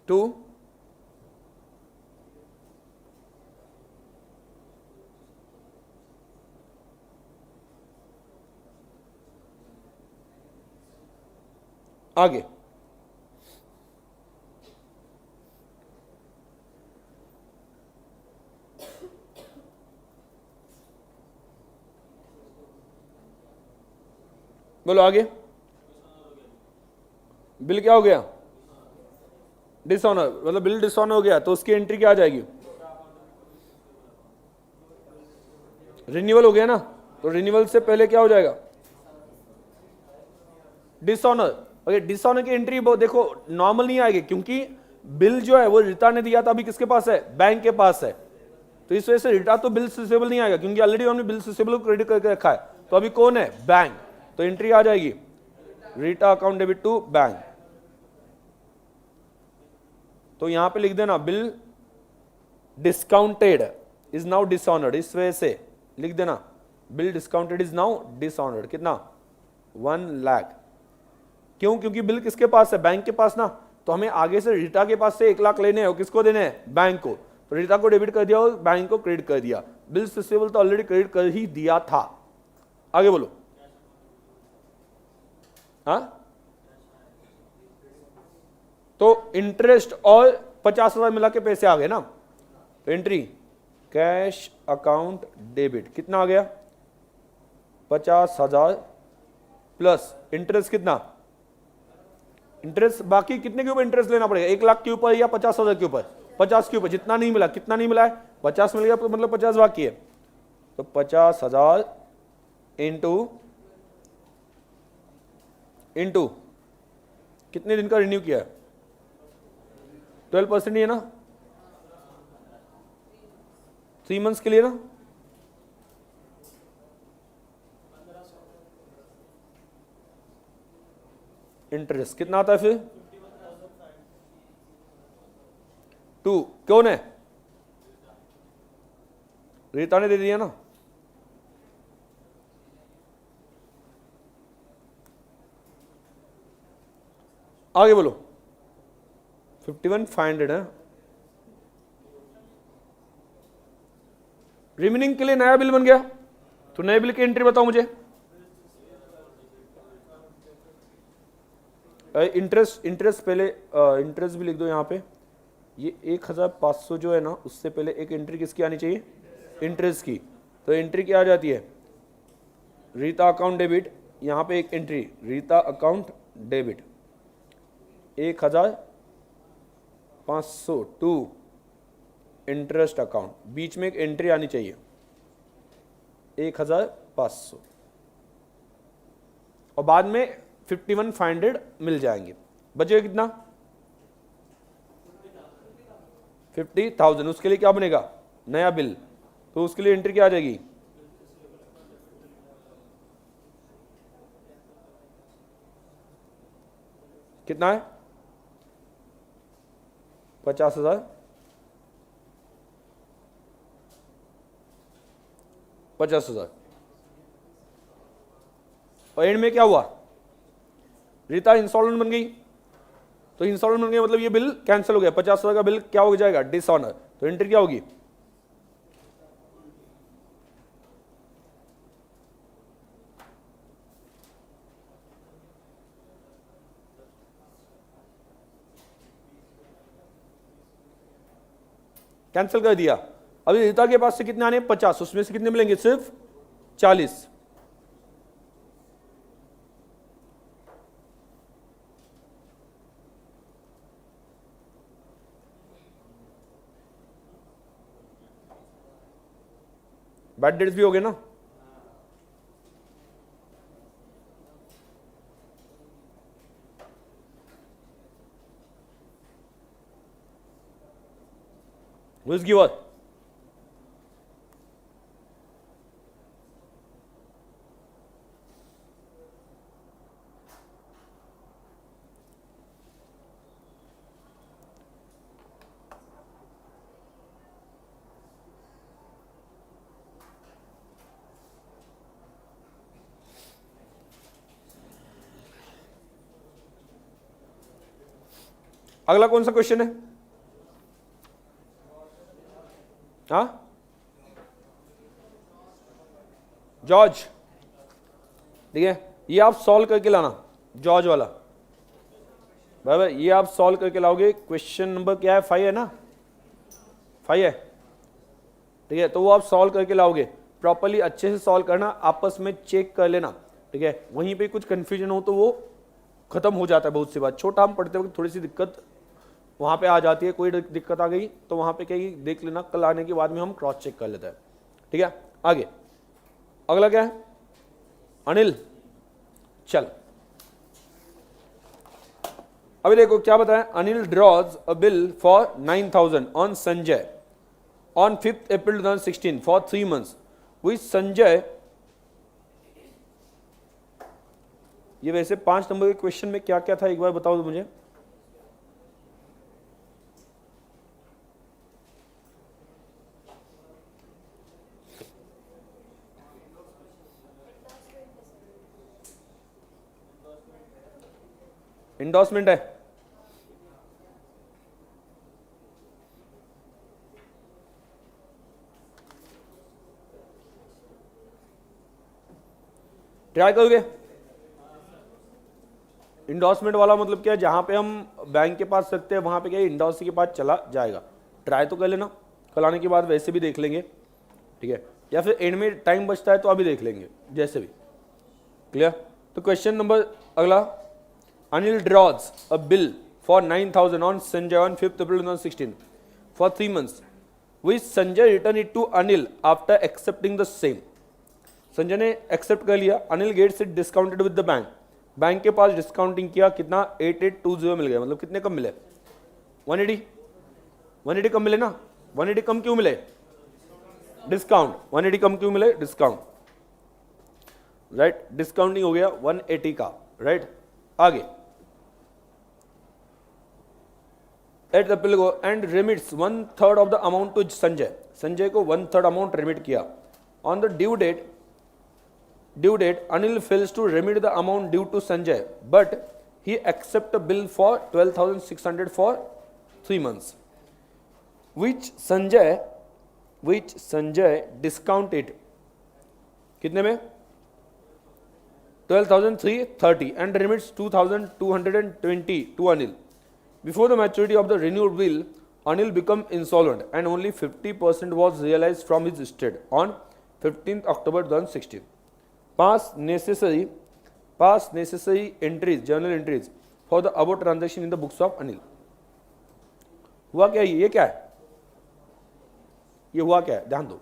to आगे बोलो, आगे बिल क्या हो गया? डिसऑनर, मतलब बिल डिसऑनर हो गया, तो उसकी एंट्री क्या आ जाएगी? रिन्यूअल हो गया ना, तो रिन्यूअल से पहले क्या हो जाएगा? डिसऑनर। ओके, डिसऑनर की एंट्री वो देखो नॉर्मल नहीं आएगी, क्योंकि बिल जो है वो रीटा ने दिया था, अभी किसके पास है? बैंक के पास है, तो इस वजह से रीटा तो बिल रिसीवेबल नहीं आएगा, क्योंकि ऑलरेडी उन्होंने बिल रिसीवेबल क्रेडिट करके रखा है। तो अभी कौन है? बैंक, तो एंट्री आ जाएगी Rita account debit to bank. तो यहां पे लिख देना bill discounted is now dishonoured, इस वजह से लिख देना bill discounted is now dishonoured. कितना? 1 लाख। क्यों? क्योंकि बिल किसके पास है? बैंक के पास ना, तो हमें आगे से रीटा के पास से 1 लाख लेने हैं, किसको देने हैं? बैंक को। तो रीटा को डेबिट कर दिया और बैंक को क्रेडिट कर दिया, बिल रिसीवेबल तो ऑलरेडी क्रेडिट कर ही दिया था। आगे बोलो। हाँ, तो इंटरेस्ट और 50,000 मिला के पैसे आ गए ना, तो एंट्री कैश अकाउंट डेबिट, कितना आ गया? 50,000 प्लस इंटरेस्ट, कितना? इंटरेस्ट बाकी कितने के ऊपर इंटरेस्ट लेना पड़ेगा? 1 लाख के ऊपर या 50,000 के ऊपर? 50 के ऊपर। जितना नहीं मिला, कितना नहीं मिला है? 50 मिल गया, तो मतलब 50 बाकी है, तो 50,000 इंटू कितने दिन का रिन्यू किया है? 12% ही है ना, 3 मंथ्स के लिए ना, इंटरेस्ट कितना आता है फिर? 2। कौन है? रीता ने दे दिया ना, आगे बोलो। 51,500 है। रिमेनिंग के लिए नया बिल बन गया, तो नए बिल की एंट्री बताओ मुझे। इंटरेस्ट पहले इंटरेस्ट भी लिख दो यहां पे। ये 1,500 जो है ना, उससे पहले एक एंट्री किसकी आनी चाहिए? इंटरेस्ट की। तो एंट्री क्या आ जाती है? रीता अकाउंट डेबिट, यहां पे एक entry Rita account debit 1,500 to interest account, बीच में एक एंट्री आनी चाहिए 1,500, और बाद में 51,500 मिल जाएंगे। बचेगा कितना? 50,000। उसके लिए क्या बनेगा? नया बिल। तो उसके लिए एंट्री क्या आ जाएगी? कितना है? 50,000, 50,000। और एंड में क्या हुआ? रीता इंस्टॉलमेंट बन गई, तो इंस्टॉलमेंट बन गया मतलब ये बिल कैंसिल हो गया, 50,000 का बिल क्या हो जाएगा, डिसऑनर। तो एंट्री क्या होगी, कैंसिल कर दिया। अभी रीता के पास से कितने आने, 50, उसमें से कितने मिलेंगे, सिर्फ 40। बैड डेट्स भी हो गए ना, Who's giver? अगला कौन सा क्वेश्चन है, हाँ जॉर्ज, ठीक है, ये आप सॉल्व करके लाना, जॉर्ज वाला बराबर, ये आप सॉल्व करके लाओगे। क्वेश्चन नंबर क्या है, 5 है ना, 5 है, ठीक है, तो वो आप सॉल्व करके लाओगे, प्रॉपर्ली अच्छे से सॉल्व करना, आपस में चेक कर लेना, ठीक है, वहीं पे कुछ कंफ्यूजन हो तो वो खत्म हो जाता है। बहुत सी बात छोटा हम पढ़ते वक्त थोड़ी सी दिक्कत वहां पे आ जाती है, कोई दिक्कत आ गई तो वहां पे क्या देख लेना, कल आने के बाद में हम क्रॉस चेक कर लेते हैं, ठीक है। आगे अगला क्या है, अनिल, चल अभी देखो क्या बताया, Anil draws a bill for 9,000 on Sanjay on 5th April 2016 for 3 months which Sanjay, ये वैसे 5 नंबर के क्वेश्चन में क्या क्या था एक बार बताओ मुझे, इंडोर्समेंट है, ट्राई करोगे, इंडोर्समेंट वाला मतलब क्या है, जहां पे हम बैंक के पास रखते हैं वहां पे क्या इंडोर्सी के पास चला जाएगा, ट्राई तो कर लेना, कल आने के बाद वैसे भी देख लेंगे, ठीक है, या फिर एंड में टाइम बचता है तो अभी देख लेंगे, जैसे भी, क्लियर। तो क्वेश्चन नंबर अगला, Anil draws a bill for 9,000 on Sanjay on 5th April 2016 for 3 months which Sanjay return it to Anil after accepting the same. Sanjay ने एक्सेप्ट कर लिया, Anil gets it discounted with the bank, bank के पास डिस्काउंटिंग किया, कितना 8820 मिल गया, मतलब कितने कम मिले, 180 कम मिले ना, 180 कम क्यों मिले, डिस्काउंट, 180 कम क्यों मिले, डिस्काउंट, राइट, डिस्काउंटिंग हो गया 180 का, राइट। आगे at the pill and remits 1/3 of the amount to Sanjay, Sanjay को 1/3 अमाउंट रिमिट किया, on the due date Anil fails to remit the amount due to Sanjay, but he accept a bill for 12,600 for 3 months, which Sanjay discounted कितने में, 12,330 and remits 2,220 to Anil. Before the maturity of the renewed bill, Anil become insolvent and only 50% was realized from his estate on 15th October 2016. Pass necessary entries, journal entries for the above transaction in the books of Anil. हुआ क्या, ये क्या है, ये हुआ क्या है, ध्यान दो,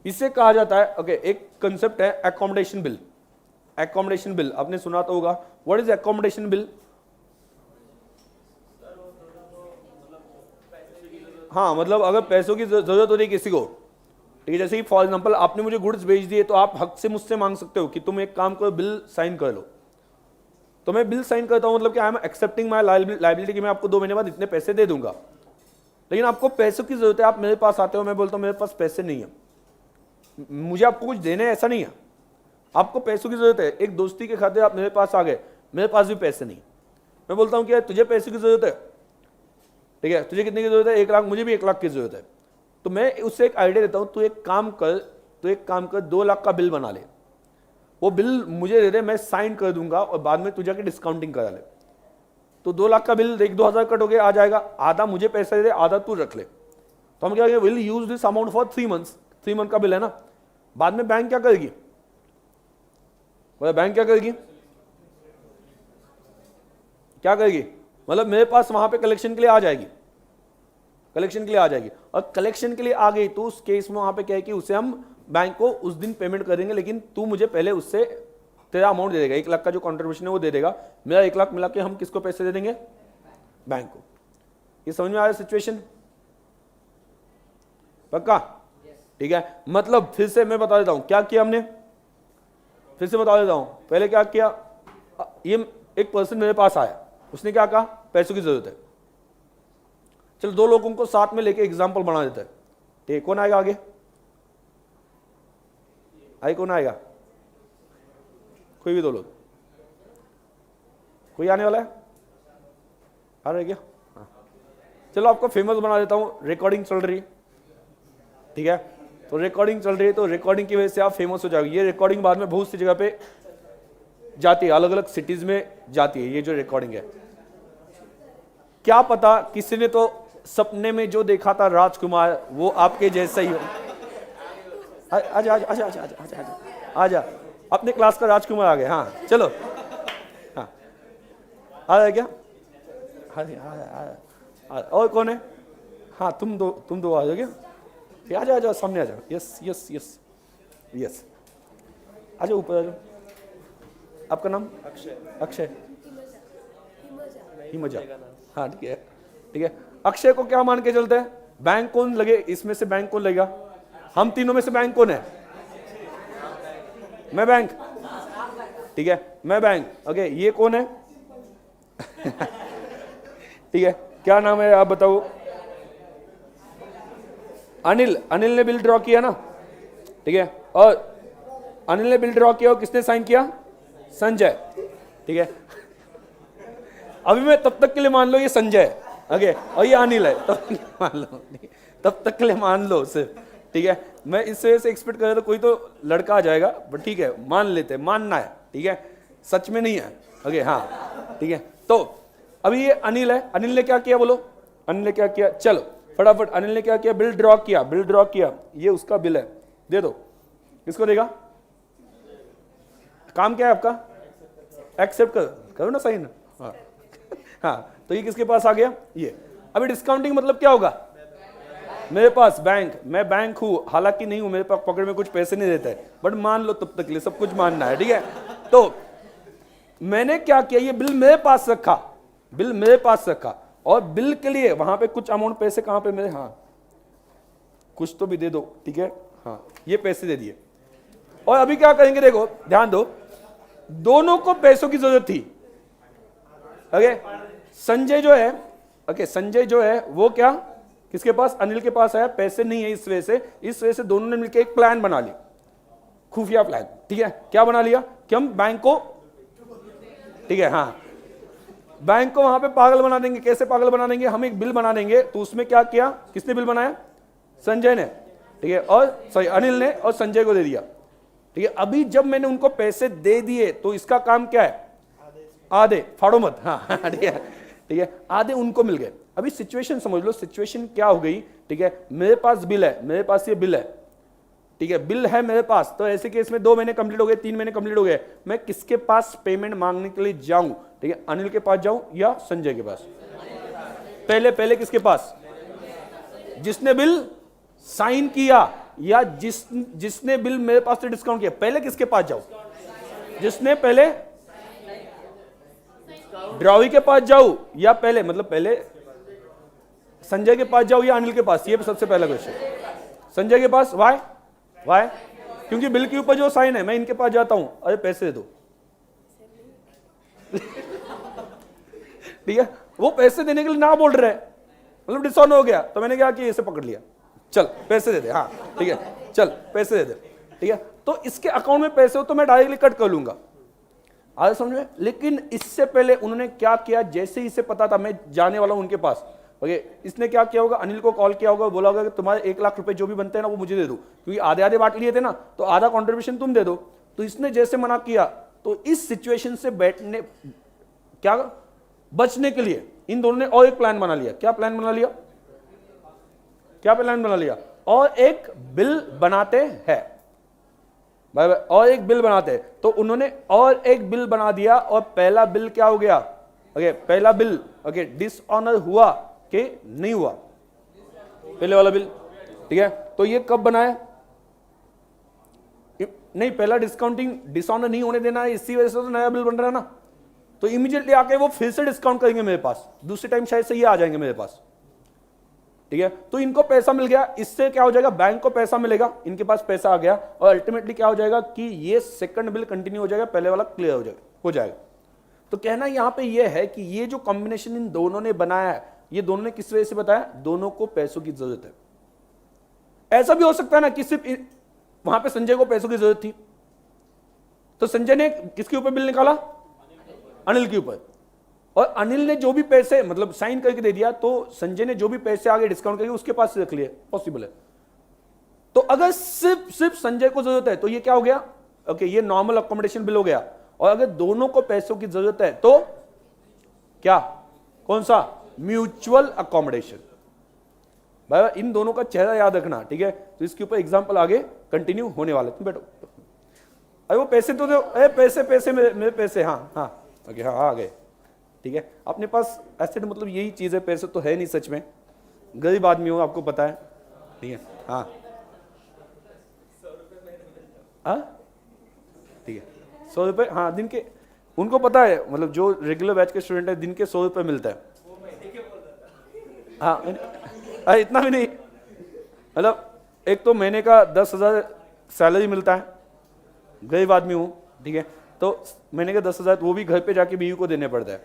इसे कहा जाता है, ओके, एक कंसेप्ट है एकोमोडेशन बिल। एकोमोडेशन बिल आपने सुना तो होगा, व्हाट इज एकोमोडेशन बिल, हाँ मतलब अगर पैसों की जरूरत हो रही किसी को, ठीक है, जैसे कि फॉर एग्जांपल आपने मुझे गुड्स बेच दिए तो आप हक से मुझसे मांग सकते हो कि तुम एक काम करो, बिल साइन कर लो, तो मैं बिल साइन करता हूं, मतलब कि I am accepting my liability कि मैं आपको 2 महीने बाद इतने पैसे दे दूंगा। लेकिन आपको पैसों की जरूरत है, आप मेरे पास आते हो, मैं बोलता हूं मेरे पास पैसे नहीं है, मुझे आपको कुछ देने ऐसा नहीं है, आपको पैसों की जरूरत है, एक दोस्ती के खातिर आप मेरे पास आ गए, मेरे पास भी पैसे नहीं। मैं बोलता हूँ कि यार तुझे पैसे की जरूरत है, ठीक है, तुझे कितने की जरूरत है, 1 लाख, मुझे भी 1 लाख की जरूरत है। तो मैं उससे एक आइडिया देता हूँ, तू एक काम कर 2 लाख का बिल बना ले, वो बिल मुझे दे दे, मैं साइन कर दूंगा और बाद में तू जाके डिस्काउंटिंग करा ले। तो 2 लाख का बिल 1-2 हज़ार कट हो गया, आ जाएगा, आधा मुझे पैसे दे दे, आधा तू रख ले। तो हम क्या करेंगे, will use this amount for 3 months, 3 month का बिल है ना। बाद में बैंक क्या करेगी, बैंक क्या करेगी, क्या करेगी, मतलब मेरे पास वहां पे कलेक्शन के लिए आ जाएगी, कलेक्शन के लिए आ जाएगी। और कलेक्शन के लिए आ गई तो उस केस में वहां पे क्या है कि उसे हम बैंक को उस दिन पेमेंट करेंगे, लेकिन तू मुझे पहले उससे तेरा अमाउंट दे देगा, 1 लाख का जो कॉन्ट्रीब्यूशन है वो दे देगा, मेरा 1 लाख मिला के हम किसको पैसे दे देंगे, बैंक को। ये समझ में आया सिचुएशन, पक्का, ठीक है। मतलब फिर से मैं बता देता हूं क्या किया हमने, फिर से बता देता हूं। पहले क्या किया, ये एक पर्सन मेरे पास आया, उसने क्या कहा, पैसों की जरूरत है। चलो 2 लोगों को साथ में लेके एग्जांपल बना देता है, ठीक है। कौन आएगा आगे, कौन आएगा, कोई भी 2 लोग, कोई आने वाला है, आ रहा है क्या, हाँ। चलो आपको फेमस बना देता हूं, रिकॉर्डिंग चल रही है, ठीक है। तो रिकॉर्डिंग चल रही है, तो रिकॉर्डिंग की वजह से आप फेमस हो जाओगे। ये रिकॉर्डिंग बाद में बहुत सी जगह पे जाती है, अलग अलग सिटीज में जाती है ये जो रिकॉर्डिंग है। क्या पता किसी ने तो सपने में जो देखा था राजकुमार, वो आपके जैसा ही हो। आजा आजा आजा आजा आजा आजा आजा, अपने क्लास का राजकुमार आ गए, हाँ चलो, हाँ आ रहा है क्या, और कौन है, हाँ तुम दो आ जाओ क्या, आजा आजा सामने आ जाओ, यस यस यस यस, आ जाओ ऊपर आ जाओ। आपका नाम, अक्षय, हिमजा, हाँ ठीक है, ठीक है। अक्षय को क्या मान के चलते हैं, बैंक कौन लगे, इसमें से बैंक कौन लगेगा, हम तीनों में से बैंक कौन है, मैं बैंक, ठीक है, मैं बैंक, ओके। ये कौन है ठीक है, क्या नाम है आप बताओ, अनिल, अनिल ने बिल ड्रॉ किया ना, ठीक है, और अनिल ने बिल ड्रॉ किया और किसने साइन किया, संजय, ठीक है। अभी मैं तब तक के लिए मान लो ये संजय है, ओके, और ये अनिल है, तब तक मान लो, तब तक के लिए मान लो सिर्फ, ठीक है। मैं इस वजह से एक्सपेक्ट कर रहा था कोई तो लड़का आ जाएगा, बट ठीक है मान लेते, मानना है, ठीक है, सच में नहीं है, ओके, हाँ ठीक है। तो अभी ये अनिल है, अनिल ने क्या किया बोलो, अनिल ने क्या किया, चलो फटाफट, अनिल ने क्या किया, बिल ड्रॉ किया, बिल ड्रॉ किया, ये उसका बिल है, दे दो, किसको देगा, काम क्या है आपका, एक्सेप्ट करो ना साइन, हाँ हाँ। तो ये किसके पास आ गया, ये। अभी डिस्काउंटिंग मतलब क्या होगा, मेरे पास बैंक, मैं बैंक हूं, हालांकि नहीं हूं, मेरे पास पॉकेट में कुछ पैसे नहीं देते, बट मान लो तब तक के लिए सब कुछ मानना है, ठीक है। तो मैंने क्या किया, ये बिल मेरे पास रखा, बिल मेरे पास रखा, और बिल के लिए वहां पे कुछ अमाउंट पैसे कहां पे मेरे, हाँ कुछ तो भी दे दो, ठीक है, हाँ ये पैसे दे दिए। और अभी क्या करेंगे, देखो ध्यान दो, दोनों को पैसों की जरूरत थी, ओके। संजय जो है, ओके, संजय जो है वो क्या, किसके पास, अनिल के पास आया, पैसे नहीं है, इस वजह से दोनों ने मिलकर एक प्लान बना लिया, खुफिया प्लान, ठीक है। क्या बना लिया कि हम बैंक को, ठीक है, हाँ बैंक को वहां पे पागल बना देंगे। कैसे पागल बना देंगे, हम एक बिल बना देंगे, तो उसमें क्या किया, किसने बिल बनाया, संजय ने, ठीक है, और सॉरी अनिल ने, और संजय को दे दिया, ठीक है। अभी जब मैंने उनको पैसे दे दिए तो इसका काम क्या है, आधे फाड़ो मत, हाँ ठीक है, ठीक है, आधे उनको मिल गए। अभी सिचुएशन समझ लो, सिचुएशन क्या हो गई, ठीक है, मेरे पास बिल है, मेरे पास ये बिल है, ठीक है, बिल है मेरे पास, तो ऐसे केस में 2 महीने कंप्लीट हो गए, 3 महीने कंप्लीट हो गए, मैं किसके पास पेमेंट मांगने के लिए जाऊं, ठीक है, अनिल के पास जाऊं या संजय के पास, पहले किसके पास, जिसने बिल साइन किया, या जिसने बिल मेरे पास से डिस्काउंट किया, पहले किसके पास जाऊं, जिसने पहले ड्रॉवी के पास जाऊं, या पहले मतलब पहले संजय के पास जाऊं या अनिल के पास, ये सबसे पहला क्वेश्चन, संजय के पास, वाई, क्योंकि बिल के ऊपर जो साइन है, मैं इनके पास जाता हूं, अरे पैसे दे दो ठीक है, वो पैसे देने के लिए ना बोल रहे, मतलब डिसऑन हो गया, तो मैंने क्या किया, इसे पकड़ लिया, चल पैसे दे दे, हाँ ठीक है, चल पैसे दे दे, ठीक है। तो इसके अकाउंट में पैसे हो तो मैं डायरेक्टली कट कर लूंगा, आज समझ में। लेकिन इससे पहले उन्होंने क्या किया, जैसे ही इसे पता था मैं जाने वाला हूं उनके पास, ओके, इसने क्या किया होगा, अनिल को कॉल किया होगा, बोला होगा कि तुम्हारे 1 लाख रुपए जो भी बनते हैं ना वो मुझे दे दो, क्योंकि आधे आधे बांट लिए थे ना, तो आधा कॉन्ट्रीब्यूशन तुम दे दो। तो इसने जैसे मना किया, तो इस सिचुएशन से बैठने क्या बचने के लिए इन दोनों ने और एक प्लान बना लिया। क्या प्लान बना लिया, क्या प्लान बना लिया, और एक बिल बनाते हैं, और एक बिल बनाते हैं। तो उन्होंने और एक बिल बना दिया, और पहला बिल क्या हो गया, ओके, पहला बिल, ओके, डिसऑनर हुआ कि नहीं हुआ, पहले वाला बिल, ठीक है। तो ये कब बनाया, नहीं, पहला डिस्काउंटिंग डिसऑनर नहीं होने देना है, इसी वजह से तो नया बिल बन रहा है ना। तो इमीडिएटली आके वो फिर से डिस्काउंट करेंगे मेरे पास, दूसरे टाइम शायद से ये आ जाएंगे मेरे पास, ठीक है। तो इनको पैसा मिल गया, इससे क्या हो जाएगा, बैंक को पैसा मिलेगा, इनके पास पैसा आ गया, और अल्टीमेटली क्या हो जाएगा कि ये सेकंड बिल कंटिन्यू हो जाएगा, पहले वाला क्लियर हो जाएगा। तो कहना यहां पे ये है कि ये जो कॉम्बिनेशन इन दोनों ने बनाया है, ये दोनों ने किस वजह से बताया, दोनों को पैसों की जरूरत है। ऐसा भी हो सकता है ना कि सिर्फ वहां पे संजय को पैसों की जरूरत थी, तो संजय ने किसके ऊपर बिल निकाला, अनिल के ऊपर, और अनिल ने जो भी पैसे मतलब साइन करके दे दिया, तो संजय ने जो भी पैसे आगे डिस्काउंट करके उसके पास से रख लिए, पॉसिबल है। तो अगर सिर्फ संजय को जरूरत है तो ये क्या हो गया, ओके, ये नॉर्मल अकोमोडेशन बिल हो गया। और अगर दोनों को पैसों की जरूरत है तो क्या, कौन सा, म्यूचुअल अकोमोडेशन। भाई इन दोनों का चेहरा याद रखना, ठीक है। तो इसके ऊपर एग्जांपल आगे कंटिन्यू होने वाले, तुम बैठो। अरे वो पैसे तो दो, पैसे मेरे पैसे, हाँ हाँ, ओके, हाँ आ गए, ठीक है। अपने पास एसेट मतलब यही चीज है, पैसे तो है नहीं सच में, गरीब आदमी हो, आपको पता है, ठीक है, हाँ ठीक है, 100 रुपये, हाँ दिन के, उनको पता है, मतलब जो रेगुलर बैच के स्टूडेंट है दिन के 100 रुपये मिलता है, हाँ अरे इतना भी नहीं, मतलब एक तो महीने का 10,000 सैलरी मिलता है, गरीब आदमी हूँ, ठीक है। तो महीने के 10,000 वो भी घर पे जाके बीवी को देने पड़ता है,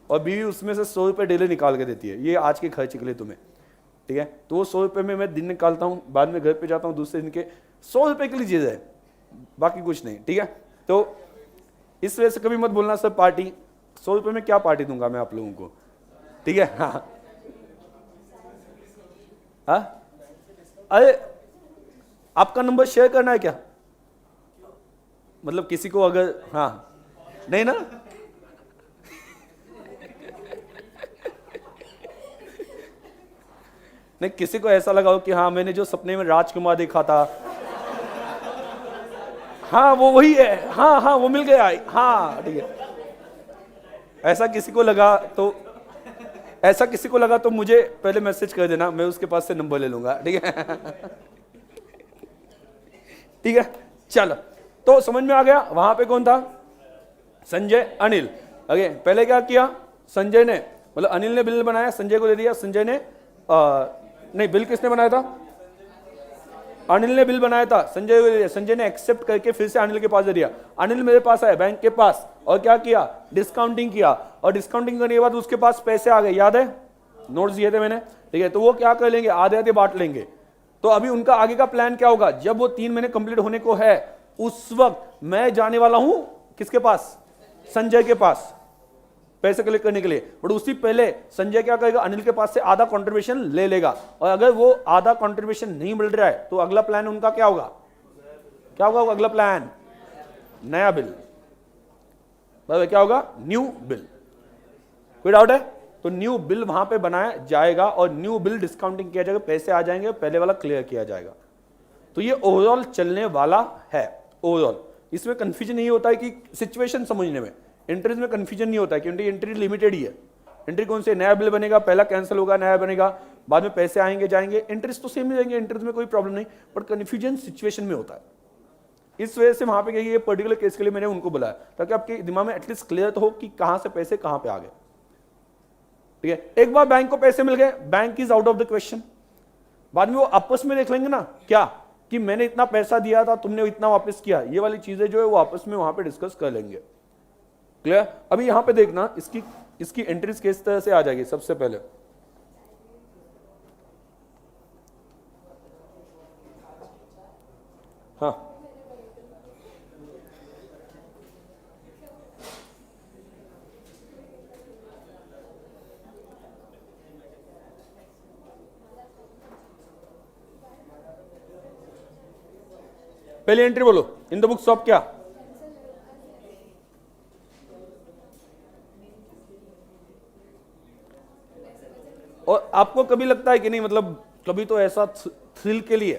और बीवी उसमें से 100 रुपये डेली निकाल के देती है, ये आज के खर्चे के लिए तुम्हें, ठीक है। तो वो 100 रुपये में मैं दिन निकालता हूँ, बाद में घर पे जाता हूँ, दूसरे दिन के 100 रुपये के लिए चीज़ है, बाकी कुछ नहीं, ठीक है। तो इस वजह से कभी मत बोलना सर पार्टी, 100 रुपये में क्या पार्टी दूंगा मैं आप लोगों को, ठीक है। हाँ अरे आपका नंबर शेयर करना है क्या, मतलब किसी को अगर, हाँ नहीं ना, नहीं किसी को ऐसा लगाओ कि हाँ मैंने जो सपने में राजकुमार देखा था, हाँ वो वही है, हाँ हाँ वो मिल गया, हाँ ठीक है, ऐसा किसी को लगा तो, ऐसा किसी को लगा तो मुझे पहले मैसेज कर देना, मैं उसके पास से नंबर ले लूंगा, ठीक है। ठीक है, चलो, तो समझ में आ गया, वहां पे कौन था, संजय, अनिल, ओके। पहले क्या किया, संजय ने, मतलब अनिल ने बिल बनाया, संजय को दे दिया, संजय ने नहीं, बिल किसने बनाया था, अनिल ने बिल बनाया था, संजय को दे दिया, संजय ने एक्सेप्ट करके फिर से अनिल के पास दे दिया, अनिल मेरे पास आया बैंक के पास, और क्या किया, डिस्काउंटिंग किया, और डिस्काउंटिंग करने के बाद उसके पास पैसे आ गए, याद है, नोट्स दिए थे मैंने, ठीक है। तो वो क्या कर लेंगे, आधे आधे बांट लेंगे। तो अभी उनका आगे का प्लान क्या होगा, जब वो 3 महीने कंप्लीट होने को है, उस वक्त मैं जाने वाला हूं किसके पास, संजय के पास, पैसे कलेक्ट करने के लिए। बट उससे पहले संजय क्या करेगा, अनिल के पास से आधा कंट्रीब्यूशन ले लेगा, और अगर वो आधा कंट्रीब्यूशन नहीं मिल रहा है तो अगला प्लान उनका क्या होगा, क्या होगा अगला प्लान, नया बिल, क्या होगा, न्यू बिल। कोई डाउट है, तो न्यू बिल वहां पे बनाया जाएगा, और न्यू बिल डिस्काउंटिंग किया जाएगा, पैसे आ जाएंगे, पहले वाला क्लियर किया जाएगा। तो ये ओवरऑल चलने वाला है, ओवरऑल इसमें कंफ्यूजन नहीं होता है कि सिचुएशन समझने में, एंट्रीज में कंफ्यूजन नहीं होता है, क्योंकि एंट्री लिमिटेड ही है। एंट्री कौन से, नया बिल बनेगा, पहला कैंसिल होगा, नया बनेगा, बाद में पैसे आएंगे जाएंगे, एंट्रीज तो सेम ही रहेंगे, एंट्रीज में कोई प्रॉब्लम नहीं, बट कंफ्यूजन सिचुएशन में होता है। इस वजह से वहां पे ये पर्टिकुलर केस के लिए मैंने उनको बुलाया, ताकि आपके दिमाग में एटलीस्ट क्लियर तो हो कि कहां से पैसे कहां पे आ गए, ठीक है। एक बार बैंक को पैसे मिल गए, bank is out of the question, बाद में वो आपस में देख लेंगे ना, क्या कि मैंने इतना पैसा दिया था, तुमने इतना वापस किया, ये वाली चीजें जो है वो आपस में वहां पे डिस्कस कर लेंगे, क्लियर। अभी यहां पे देखना, इसकी एंट्रीज किस तरह से आ जाएगी। सबसे पहले हाँ पहली एंट्री बोलो इन द बुक्स ऑफ क्या, और आपको कभी लगता है कि नहीं, मतलब कभी तो ऐसा थ्रिल के लिए,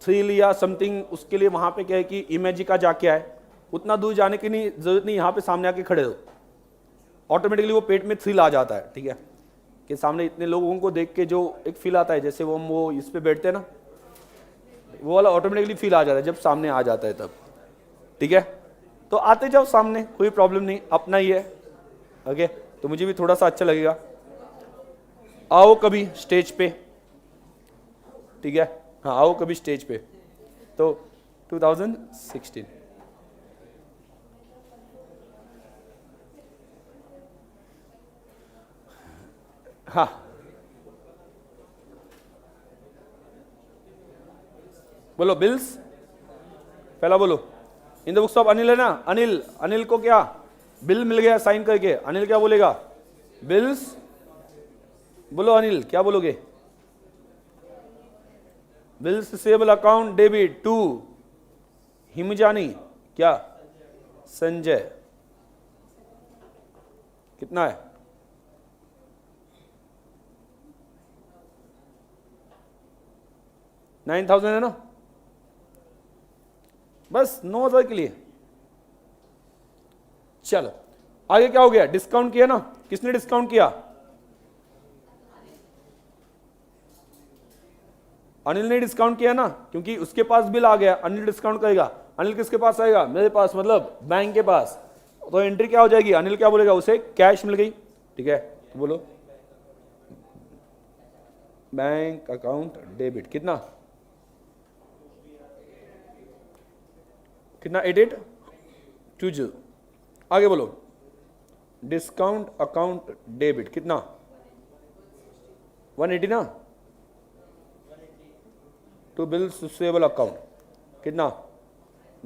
थ्रिल या समथिंग उसके लिए वहां पे क्या है कि इमेजिका जाके आए, उतना दूर जाने की नहीं जरूरत नहीं, यहां पे सामने आके खड़े हो, ऑटोमेटिकली वो पेट में थ्रिल आ जाता है, ठीक है, कि सामने इतने लोगों को देख के जो एक फील आता है, जैसे वो इस पे बैठते हैं ना, वो वाला ऑटोमेटिकली फील आ जाता है जब सामने आ जाता है तब, ठीक है। तो आते जाओ सामने, कोई प्रॉब्लम नहीं, अपना ही है, ओके, तो मुझे भी थोड़ा सा अच्छा लगेगा। आओ कभी स्टेज पे, ठीक है, हाँ आओ कभी स्टेज पे। तो 2016 हाँ, बोलो बिल्स, पहला बोलो इन द बुक्स ऑफ अनिल है ना, अनिल, अनिल को क्या बिल मिल गया साइन करके, अनिल क्या बोलेगा, बिल्स, बोलो अनिल क्या बोलोगे, bills receivable account debit to हिमजानी क्या, संजय, कितना है, $9,000 है ना, बस 9,000 के लिए। चलो आगे क्या हो गया, डिस्काउंट किया ना, किसने डिस्काउंट किया, अनिल ने डिस्काउंट किया ना, क्योंकि उसके पास बिल आ गया, अनिल डिस्काउंट करेगा, अनिल किसके पास आएगा, मेरे पास, मतलब बैंक के पास, तो एंट्री क्या हो जाएगी, अनिल क्या बोलेगा, उसे कैश मिल गई, ठीक है, तो बोलो बैंक अकाउंट डेबिट कितना, कितना 8820, आगे बोलो डिस्काउंट अकाउंट डेबिट कितना 180 ना, टू बिल्स रिसीवेबल अकाउंट कितना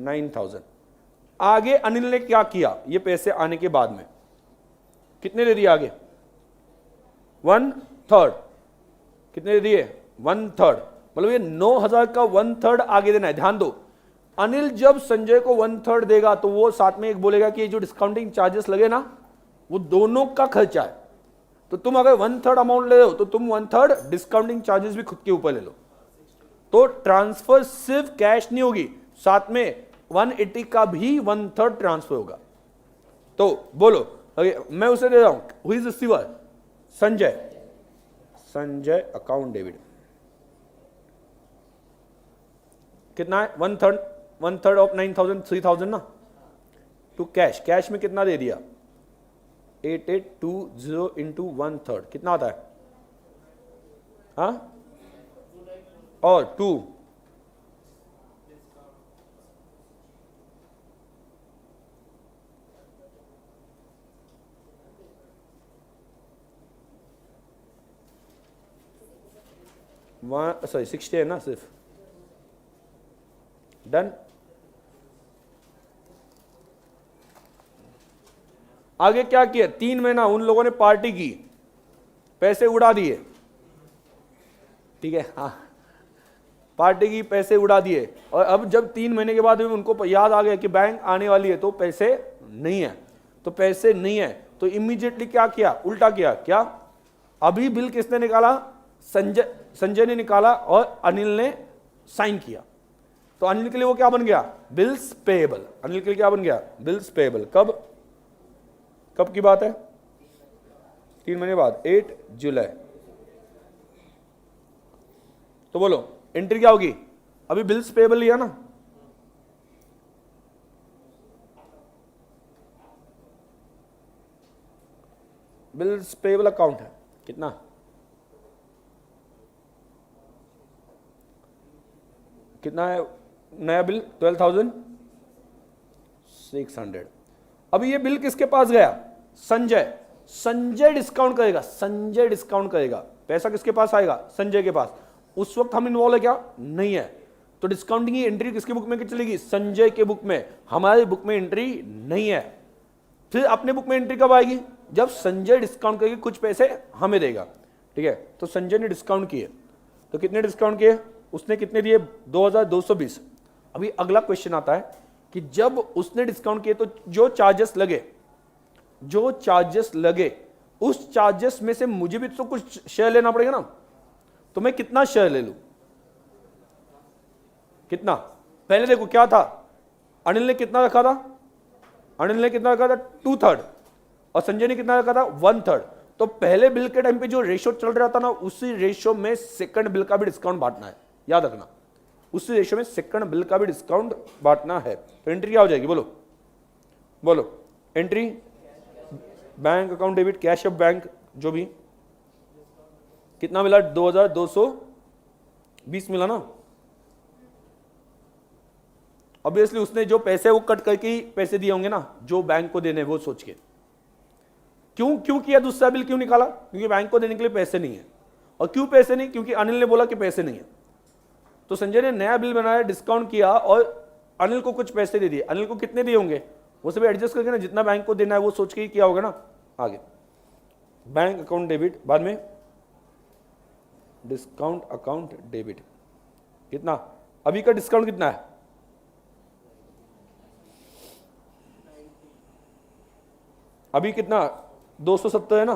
9,000। आगे अनिल ने क्या किया, ये पैसे आने के बाद में कितने दे दिए, आगे 1/3, कितने दे दिए 1/3, मतलब ये 9,000 का 1/3 आगे देना है। ध्यान दो, अनिल जब संजय को 1/3 देगा तो वो साथ में एक बोलेगा कि जो डिस्काउंटिंग चार्जेस लगे ना वो दोनों का खर्चा है, तो तुम अगर 1/3 अमाउंट ले लो तो तुम 1/3 डिस्काउंटिंग चार्जेस भी खुद के ऊपर ले लो, तो ट्रांसफर सिर्फ कैश नहीं होगी, साथ में 180 का भी 1/3 ट्रांसफर होगा। तो बोलो मैं उसे दे रहा हूं, who is receiver, Sanjay, Sanjay account debit कितना है 1/3 ऑफ 9,000 3,000 ना, टू कैश, कैश में कितना दे दिया 8820 इंटू 1/3 कितना आता है, हाँ, और 2 60 है ना सिर्फ, डन। आगे क्या किया, 3 महीना उन लोगों ने पार्टी की, पैसे उड़ा दिए, ठीक है, हाँ पार्टी की, पैसे उड़ा दिए, और अब जब 3 महीने के बाद उनको याद आ गया कि बैंक आने वाली है तो पैसे नहीं है, तो पैसे नहीं है तो इमीडिएटली क्या किया, उल्टा किया, क्या अभी बिल किसने निकाला, संजय ने निकाला और अनिल ने साइन किया, तो अनिल के लिए वो क्या बन गया, बिल्स पेएबल, अनिल के लिए क्या बन गया, बिल्स पेएबल। कब की बात है, 3 महीने बाद 8 जुलाई। तो बोलो एंट्री क्या होगी, अभी बिल्स पेएबल लिया ना, बिल्स पेएबल अकाउंट है कितना, कितना है नया बिल 12,600। अभी ये बिल किसके पास गया, संजय डिस्काउंट करेगा, संजय डिस्काउंट करेगा, पैसा किसके पास आएगा, संजय के पास। उस वक्त हम इन्वॉल्व है क्या, नहीं है, तो डिस्काउंटिंग की एंट्री किसके बुक में चलेगी, संजय के बुक में, हमारे बुक में एंट्री नहीं है। फिर अपने बुक में एंट्री कब आएगी, जब संजय डिस्काउंट करके कुछ पैसे हमें देगा, ठीक है। तो संजय ने डिस्काउंट किए, तो कितने डिस्काउंट किए, उसने कितने दिए 2,220, अभी अगला क्वेश्चन आता है कि जब उसने डिस्काउंट किए तो जो चार्जेस लगे उस चार्जेस में से मुझे भी तो कुछ शेयर लेना पड़ेगा ना, तो मैं कितना शेयर ले लूं? कितना? पहले देखो क्या था, अनिल ने कितना रखा था? अनिल ने कितना रखा था? 2/3, और संजय ने कितना रखा था? 1/3। तो पहले बिल के टाइम पे जो रेशो चल रहा था ना, उसी रेशो में सेकंड बिल का भी डिस्काउंट बांटना है, याद रखना, उसी रेशो में सेकंड बिल का भी डिस्काउंट बांटना है। तो एंट्री क्या हो जाएगी? बोलो बोलो। Entry bank account debit cash of bank, जो भी कितना मिला? 2220 मिला ना। ऑब्वियसली उसने जो पैसे वो कट करके ही पैसे दिए होंगे ना, जो बैंक को देने, वो सोच के। क्यों किया दूसरा बिल क्यों निकाला? क्योंकि बैंक को देने के लिए पैसे नहीं है। और क्यों पैसे नहीं? क्योंकि अनिल ने बोला कि पैसे नहीं है। तो संजय ने नया बिल बनाया, डिस्काउंट किया और अनिल को कुछ पैसे दे दिए। अनिल को कितने दिए होंगे वो सभी एडजस्ट करके ना, जितना बैंक को देना है वो सोच के ही किया होगा ना। आगे बैंक अकाउंट डेबिट, बाद में डिस्काउंट अकाउंट डेबिट। कितना अभी का डिस्काउंट कितना है? अभी कितना? 270 है ना।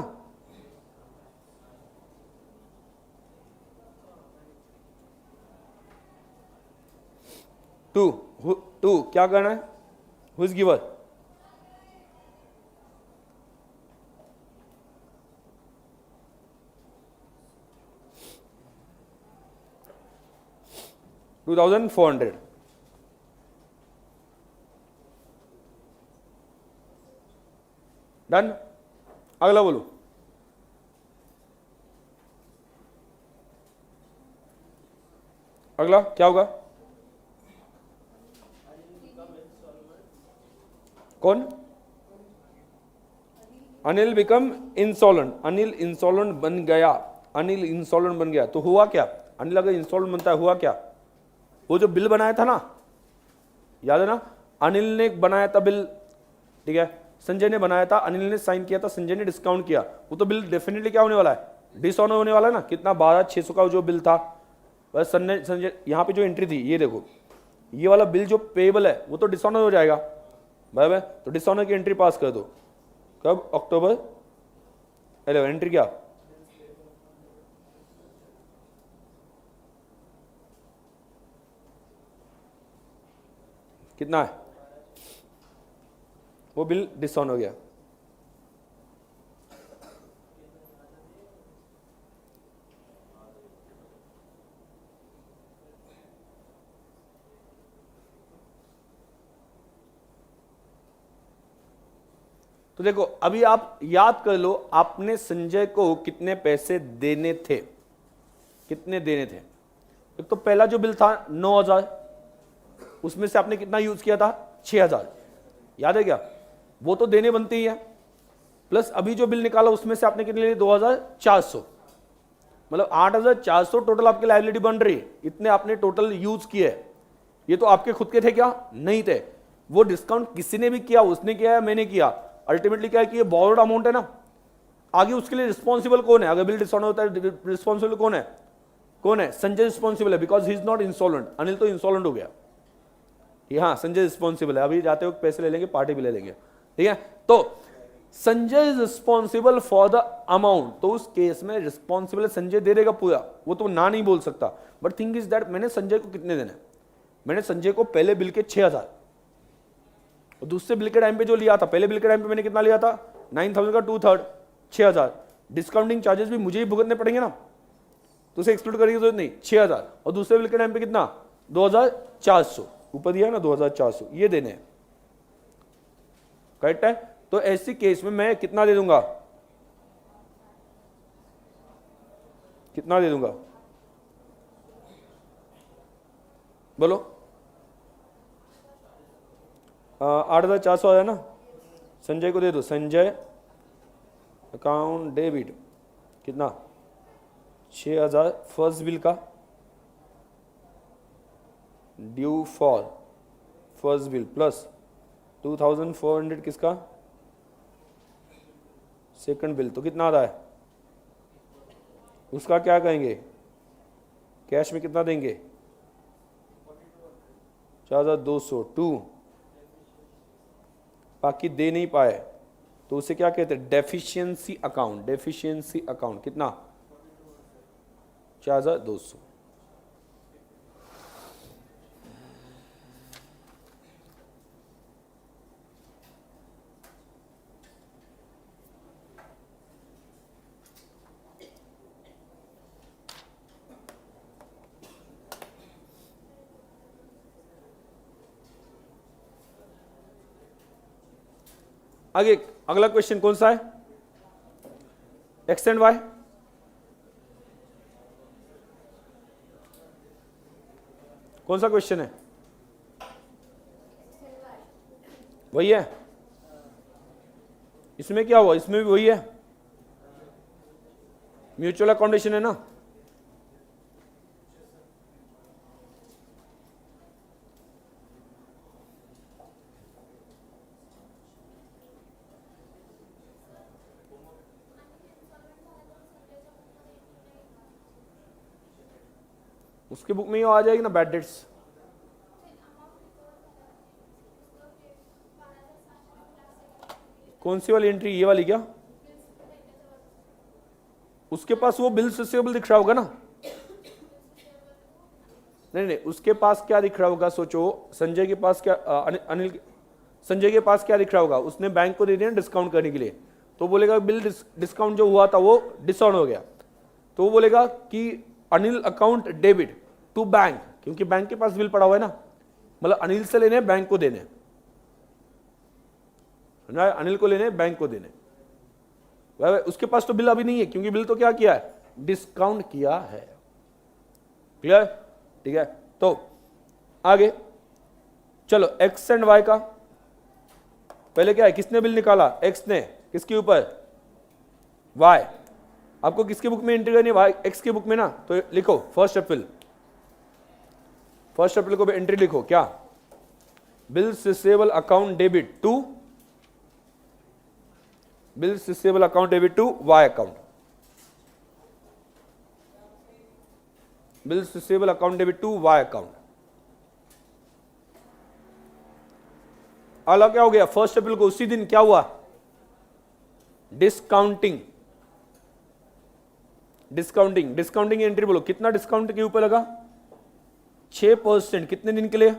टू क्या करना है? Who is giver? $2,400। डन। अगला बोलो। अगला क्या होगा? कौन? Anil become insolvent. Anil insolvent बन गया। अनिल इंसॉल्वेंट बन गया तो हुआ क्या? अनिल अगर इंसॉल्वेंट बनता है, हुआ क्या? वो जो बिल बनाया था ना, याद है ना, अनिल ने बनाया था बिल, ठीक है, संजय ने बनाया था, अनिल ने साइन किया था, संजय ने डिस्काउंट किया, वो तो बिल डेफिनेटली क्या होने वाला है? डिसऑनर होने वाला है ना। कितना? 12,600 का जो बिल था। बस संजय यहाँ पे जो एंट्री थी, ये देखो, ये वाला बिल जो पेएबल है वो तो डिसऑनर हो जाएगा। भाई तो डिसऑनर की एंट्री पास कर दो। कब? अक्टूबर 11। एंट्री क्या? कितना है? वो बिल डिसऑन हो गया। तो देखो अभी आप याद कर लो, आपने संजय को कितने पैसे देने थे? कितने देने थे? एक तो पहला जो बिल था 9,000, उसमें से आपने कितना यूज किया था? 6,000। याद है क्या? वो तो देने बनते ही है। प्लस अभी जो बिल निकाला उसमें से आपने कितने लिए? 2,400। मतलब 8,400 टोटल आपकी लायबिलिटी बन रही है। इतने आपने टोटल यूज किए। ये तो आपके खुद के थे क्या? नहीं थे। वो डिस्काउंट किसी ने भी किया, उसने किया या मैंने किया, अल्टीमेटली क्या है कि ये बोरोड अमाउंट है ना। आगे उसके लिए रिस्पॉन्सिबल कौन है? अगर बिल डिसऑनर होता है, रिस्पॉन्सिबल कौन है? कौन है? संजय रिस्पॉन्सिबल है, because he is not insolvent. Anil तो इंसॉल्वेंट हो गया। हाँ, संजय रिस्पॉन्सिबल है। अभी जाते वक्त पैसे ले लेंगे, पार्टी भी ले लेंगे, ठीक है। तो Sanjay is responsible for the amount, तो उस केस में रिस्पॉन्सिबल संजय दे देगा पूरा, वो तो ना नहीं बोल सकता। बट थिंग इज दैट मैंने संजय को कितने देने? मैंने संजय को पहले बिल के 6,000 और दूसरे बिल के टाइम पे जो लिया था, पहले बिल के टाइम पे मैंने कितना लिया था? 9,000 का 2/3, 6,000। डिस्काउंटिंग चार्जेस भी मुझे ही भुगतने पड़ेंगे ना, तो उसे एक्सक्लूड करने की जरूरत नहीं। 6,000 और दूसरे बिल के टाइम पे कितना? 2,400। ऊपर दिया ना 2,400, ये देने हैं। करेक्ट है। तो ऐसी केस में मैं कितना दे दूंगा? कितना दे दूंगा? बोलो। 8,400 आया ना। संजय को दे दो। संजय अकाउंट डेबिट कितना? 6,000 फर्स्ट बिल का, due for first bill, plus 2,400 किसका? Second bill. तो कितना आ रहा है? उसका क्या कहेंगे? कैश में कितना देंगे? 4200 टू, बाकी दे नहीं पाए तो उसे क्या कहते हैं, डेफिशिएंसी अकाउंट। डेफिशिएंसी अकाउंट कितना, 4200। आगे अगला क्वेश्चन कौन सा है, एक्स एंड वाई। कौन सा क्वेश्चन है, वही है। इसमें क्या हुआ, इसमें भी वही है, म्यूचुअल अकाउंटेशन है ना। उसके बुक में ही आ जाएगी ना बैड डेट्स। कौन सी वाली एंट्री, ये वाली क्या, उसके पास वो बिल्स रिसीवेबल दिख रहा होगा ना। नहीं नहीं, उसके पास क्या दिख रहा होगा, सोचो संजय के पास क्या, अनिल संजय के पास क्या दिख रहा होगा, उसने बैंक को दे दिया डिस्काउंट करने के लिए, तो बोलेगा बिल डिस्काउंट जो हुआ था वो डिसऑन हो गया, तो वो बोलेगा कि Anil account debit to bank, क्योंकि बैंक के पास बिल पड़ा हुआ है ना, मतलब अनिल से लेने बैंक को देने, अनिल को लेने बैंक को देने। उसके पास तो बिल अभी नहीं है, क्योंकि बिल तो क्या किया है, डिस्काउंट किया है। क्लियर, ठीक है। तो आगे चलो, एक्स एंड वाई का पहले क्या है, किसने बिल निकाला, एक्स ने, किसके ऊपर, वाई। आपको किसकी बुक में एंट्री करनी है, वाई एक्स की बुक में ना, तो लिखो फर्स्ट अप्रैल, फर्स्ट अप्रैल को एंट्री लिखो, क्या, bills receivable account debit to, bills receivable account debit to Y account, bills receivable account debit to Y account. अगला क्या हो गया, फर्स्ट अप्रैल को उसी दिन क्या हुआ, डिस्काउंटिंग। डिस्काउंटिंग, डिस्काउंटिंग एंट्री बोलो, कितना डिस्काउंट के ऊपर लगा, 6%। कितने दिन के लिए,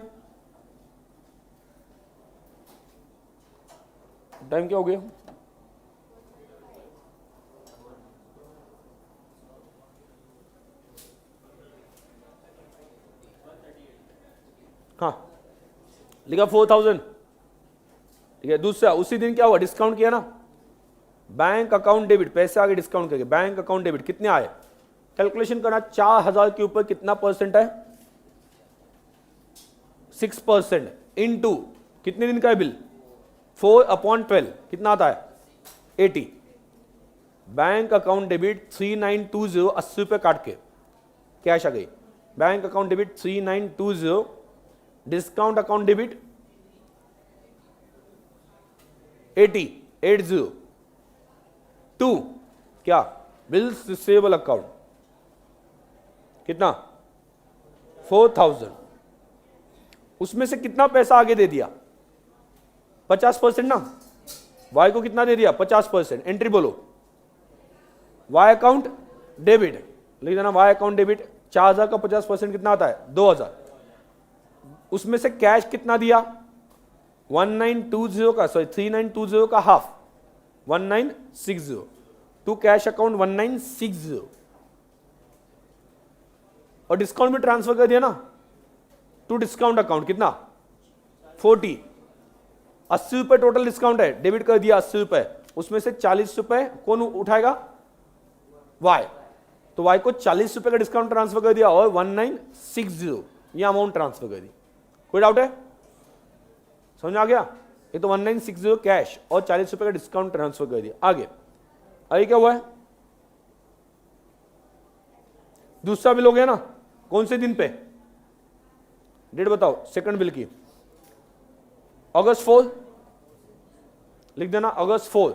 टाइम क्या हो गया, हाँ लिखा 4000, ठीक है। दूसरा, उसी दिन क्या हुआ, डिस्काउंट किया ना, बैंक अकाउंट डेबिट, पैसे आगे डिस्काउंट करके, बैंक अकाउंट डेबिट कितने आए, कैलकुलेशन करना, 4000 के ऊपर कितना परसेंट है, 6%, इनटू कितने दिन का है बिल, 4/12, कितना आता है, 80। बैंक अकाउंट डेबिट 3920, 80 रुपये काट के कैश आ गई। Bank account debit 3920, discount account debit 80 to क्या, बिल्स रिसीवेबल अकाउंट कितना, 4000। उसमें से कितना पैसा आगे दे दिया, 50% ना, वाई को कितना दे दिया, 50%। एंट्री बोलो, वाई अकाउंट डेबिट लिख देना, वाई अकाउंट डेबिट 4000 का 50% कितना आता है, 2000। उसमें से कैश कितना दिया, 1920 का, सॉरी 3920 का हाफ, 1960 टू कैश अकाउंट 1960, और डिस्काउंट में ट्रांसफर कर दिया ना टू डिस्काउंट अकाउंट, कितना 40। 80 रुपए टोटल डिस्काउंट है, डेबिट कर दिया 80 रुपए, उसमें से 40 रुपए कौन उठाएगा, वाई, तो वाई को 40 रुपए का डिस्काउंट ट्रांसफर कर दिया और 1960 ये अमाउंट ट्रांसफर कर दी। कोई डाउट है, समझ आ गया, ये तो 1960 कैश और 40 रुपए का डिस्काउंट ट्रांसफर कर दिया। आगे आगे क्या हुआ है, दूसरा बिल हो गया ना, कौन से दिन पे, डेट बताओ सेकंड बिल की, अगस्त 4 लिख देना, अगस्त 4।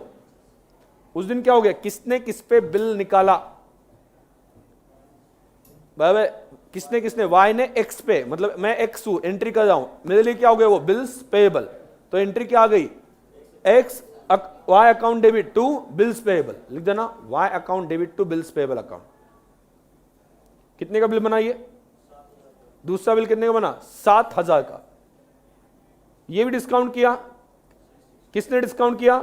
उस दिन क्या हो गया, किसने किस पे बिल निकाला, किसने किसने, वाई ने एक्स पे, मतलब मैं एक्स हूं, एंट्री कर रहा हूं, मेरे लिए क्या हो गया वो बिल्स पेएबल, तो एंट्री क्या आ गई X, Y account debit to bills payable, लिख देना Y account debit to bills payable account. कितने का बिल बना ये, दूसरा बिल कितने का बना 7,000 का, ये भी डिस्काउंट किया, किसने डिस्काउंट किया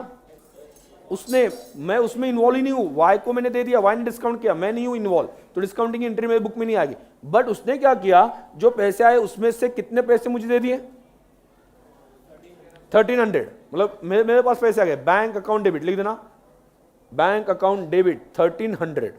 उसने, मैं उसमें इन्वॉल्व ही नहीं हूं, वाई को मैंने दे दिया, वाई ने डिस्काउंट किया, मैं नहीं हूं इन्वॉल्व, तो डिस्काउंटिंग एंट्री मेरी बुक में नहीं आएगी। बट उसने क्या किया, जो पैसे आए उसमें से कितने पैसे मुझे दे दिए 1300, मतलब मेरे पास पैसे आ गए, बैंक अकाउंट डेबिट, लिख देना बैंक अकाउंट डेबिट 1300।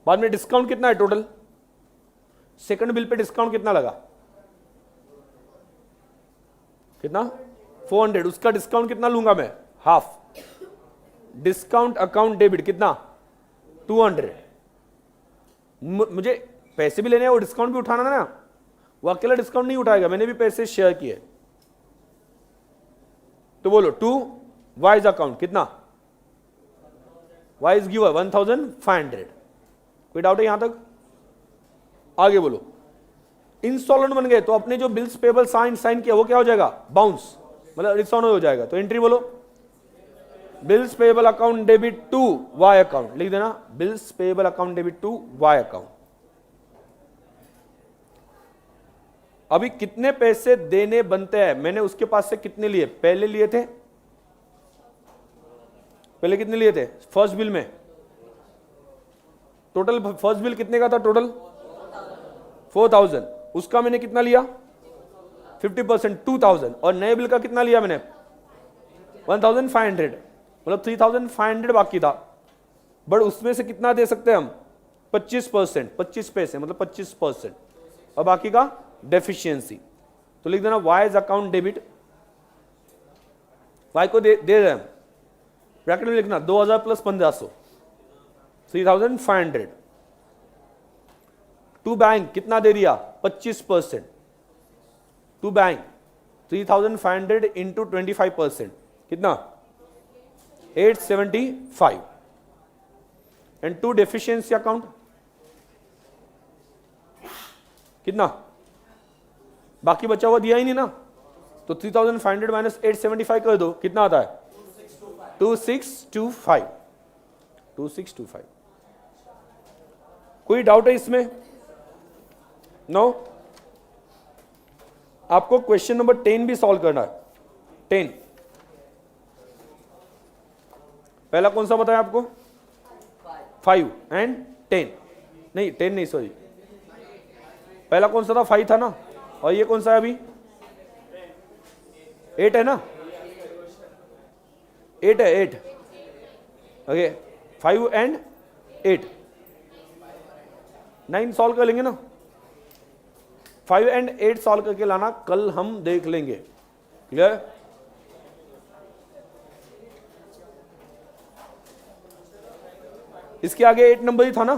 बाद में डिस्काउंट कितना है total, second bill pay discount कितना लगा, कितना 400, उसका डिस्काउंट कितना लूंगा मैं हाफ, डिस्काउंट अकाउंट डेबिट कितना 200, मुझे पैसे भी लेने हैं, वो डिस्काउंट भी उठाना ना, वो अकेला डिस्काउंट नहीं उठाएगा, मैंने भी पैसे शेयर किए, तो बोलो टू वाइज अकाउंट कितना, वाइज गिवर 1500, कोई डाउट है यहां तक, आगे बोलो। इंस्टॉलमेंट बन गए तो अपने जो बिल्स पेबल साइन किया वो क्या हो जाएगा बाउंस, मतलब डिस्काउंट हो जाएगा, तो एंट्री बोलो bills payable account debit to Y account, लिख देना bills payable account debit to Y account. अभी कितने पैसे देने बनते हैं, मैंने उसके पास से कितने लिए, पहले लिए थे, पहले कितने लिए थे फर्स्ट बिल में, टोटल फर्स्ट बिल कितने का था टोटल 4000, उसका मैंने कितना लिया 50% 2000, और नए बिल का कितना लिया मैंने 1500, मतलब 3500 बाकी था, बट उसमें से कितना दे सकते हैं हम 25%, 25 पैसे मतलब 25%, और बाकी का डेफिशिएंसी, तो लिख देना वाइज अकाउंट डेबिट, वाई को दे रहे हैं, ब्रैकेट में लिखना 2000 प्लस 1500 3500, टू बैंक कितना दे दिया 25%, टू बैंक 3500 इंटू 25% कितना 875, एंड टू डेफिशिएंसी अकाउंट कितना, बाकी बचा हुआ दिया ही नहीं ना, तो 3500 माइनस 875 कर दो, कितना आता है 2625, 2625। कोई डाउट है इसमें, नो आपको क्वेश्चन नंबर 10 भी सॉल्व करना है, 10 पहला कौन सा बताया आपको 5 एंड 10, नहीं 10 नहीं सॉरी, पहला कौन सा था 5 था ना, और ये कौन सा है अभी 8 है ना, 8 है 8, ओके 5 एंड 8, 9 सॉल्व कर लेंगे ना, 5 एंड 8 सॉल्व करके लाना, कल हम देख लेंगे, क्लियर। इसके आगे 8 नंबर ही था ना,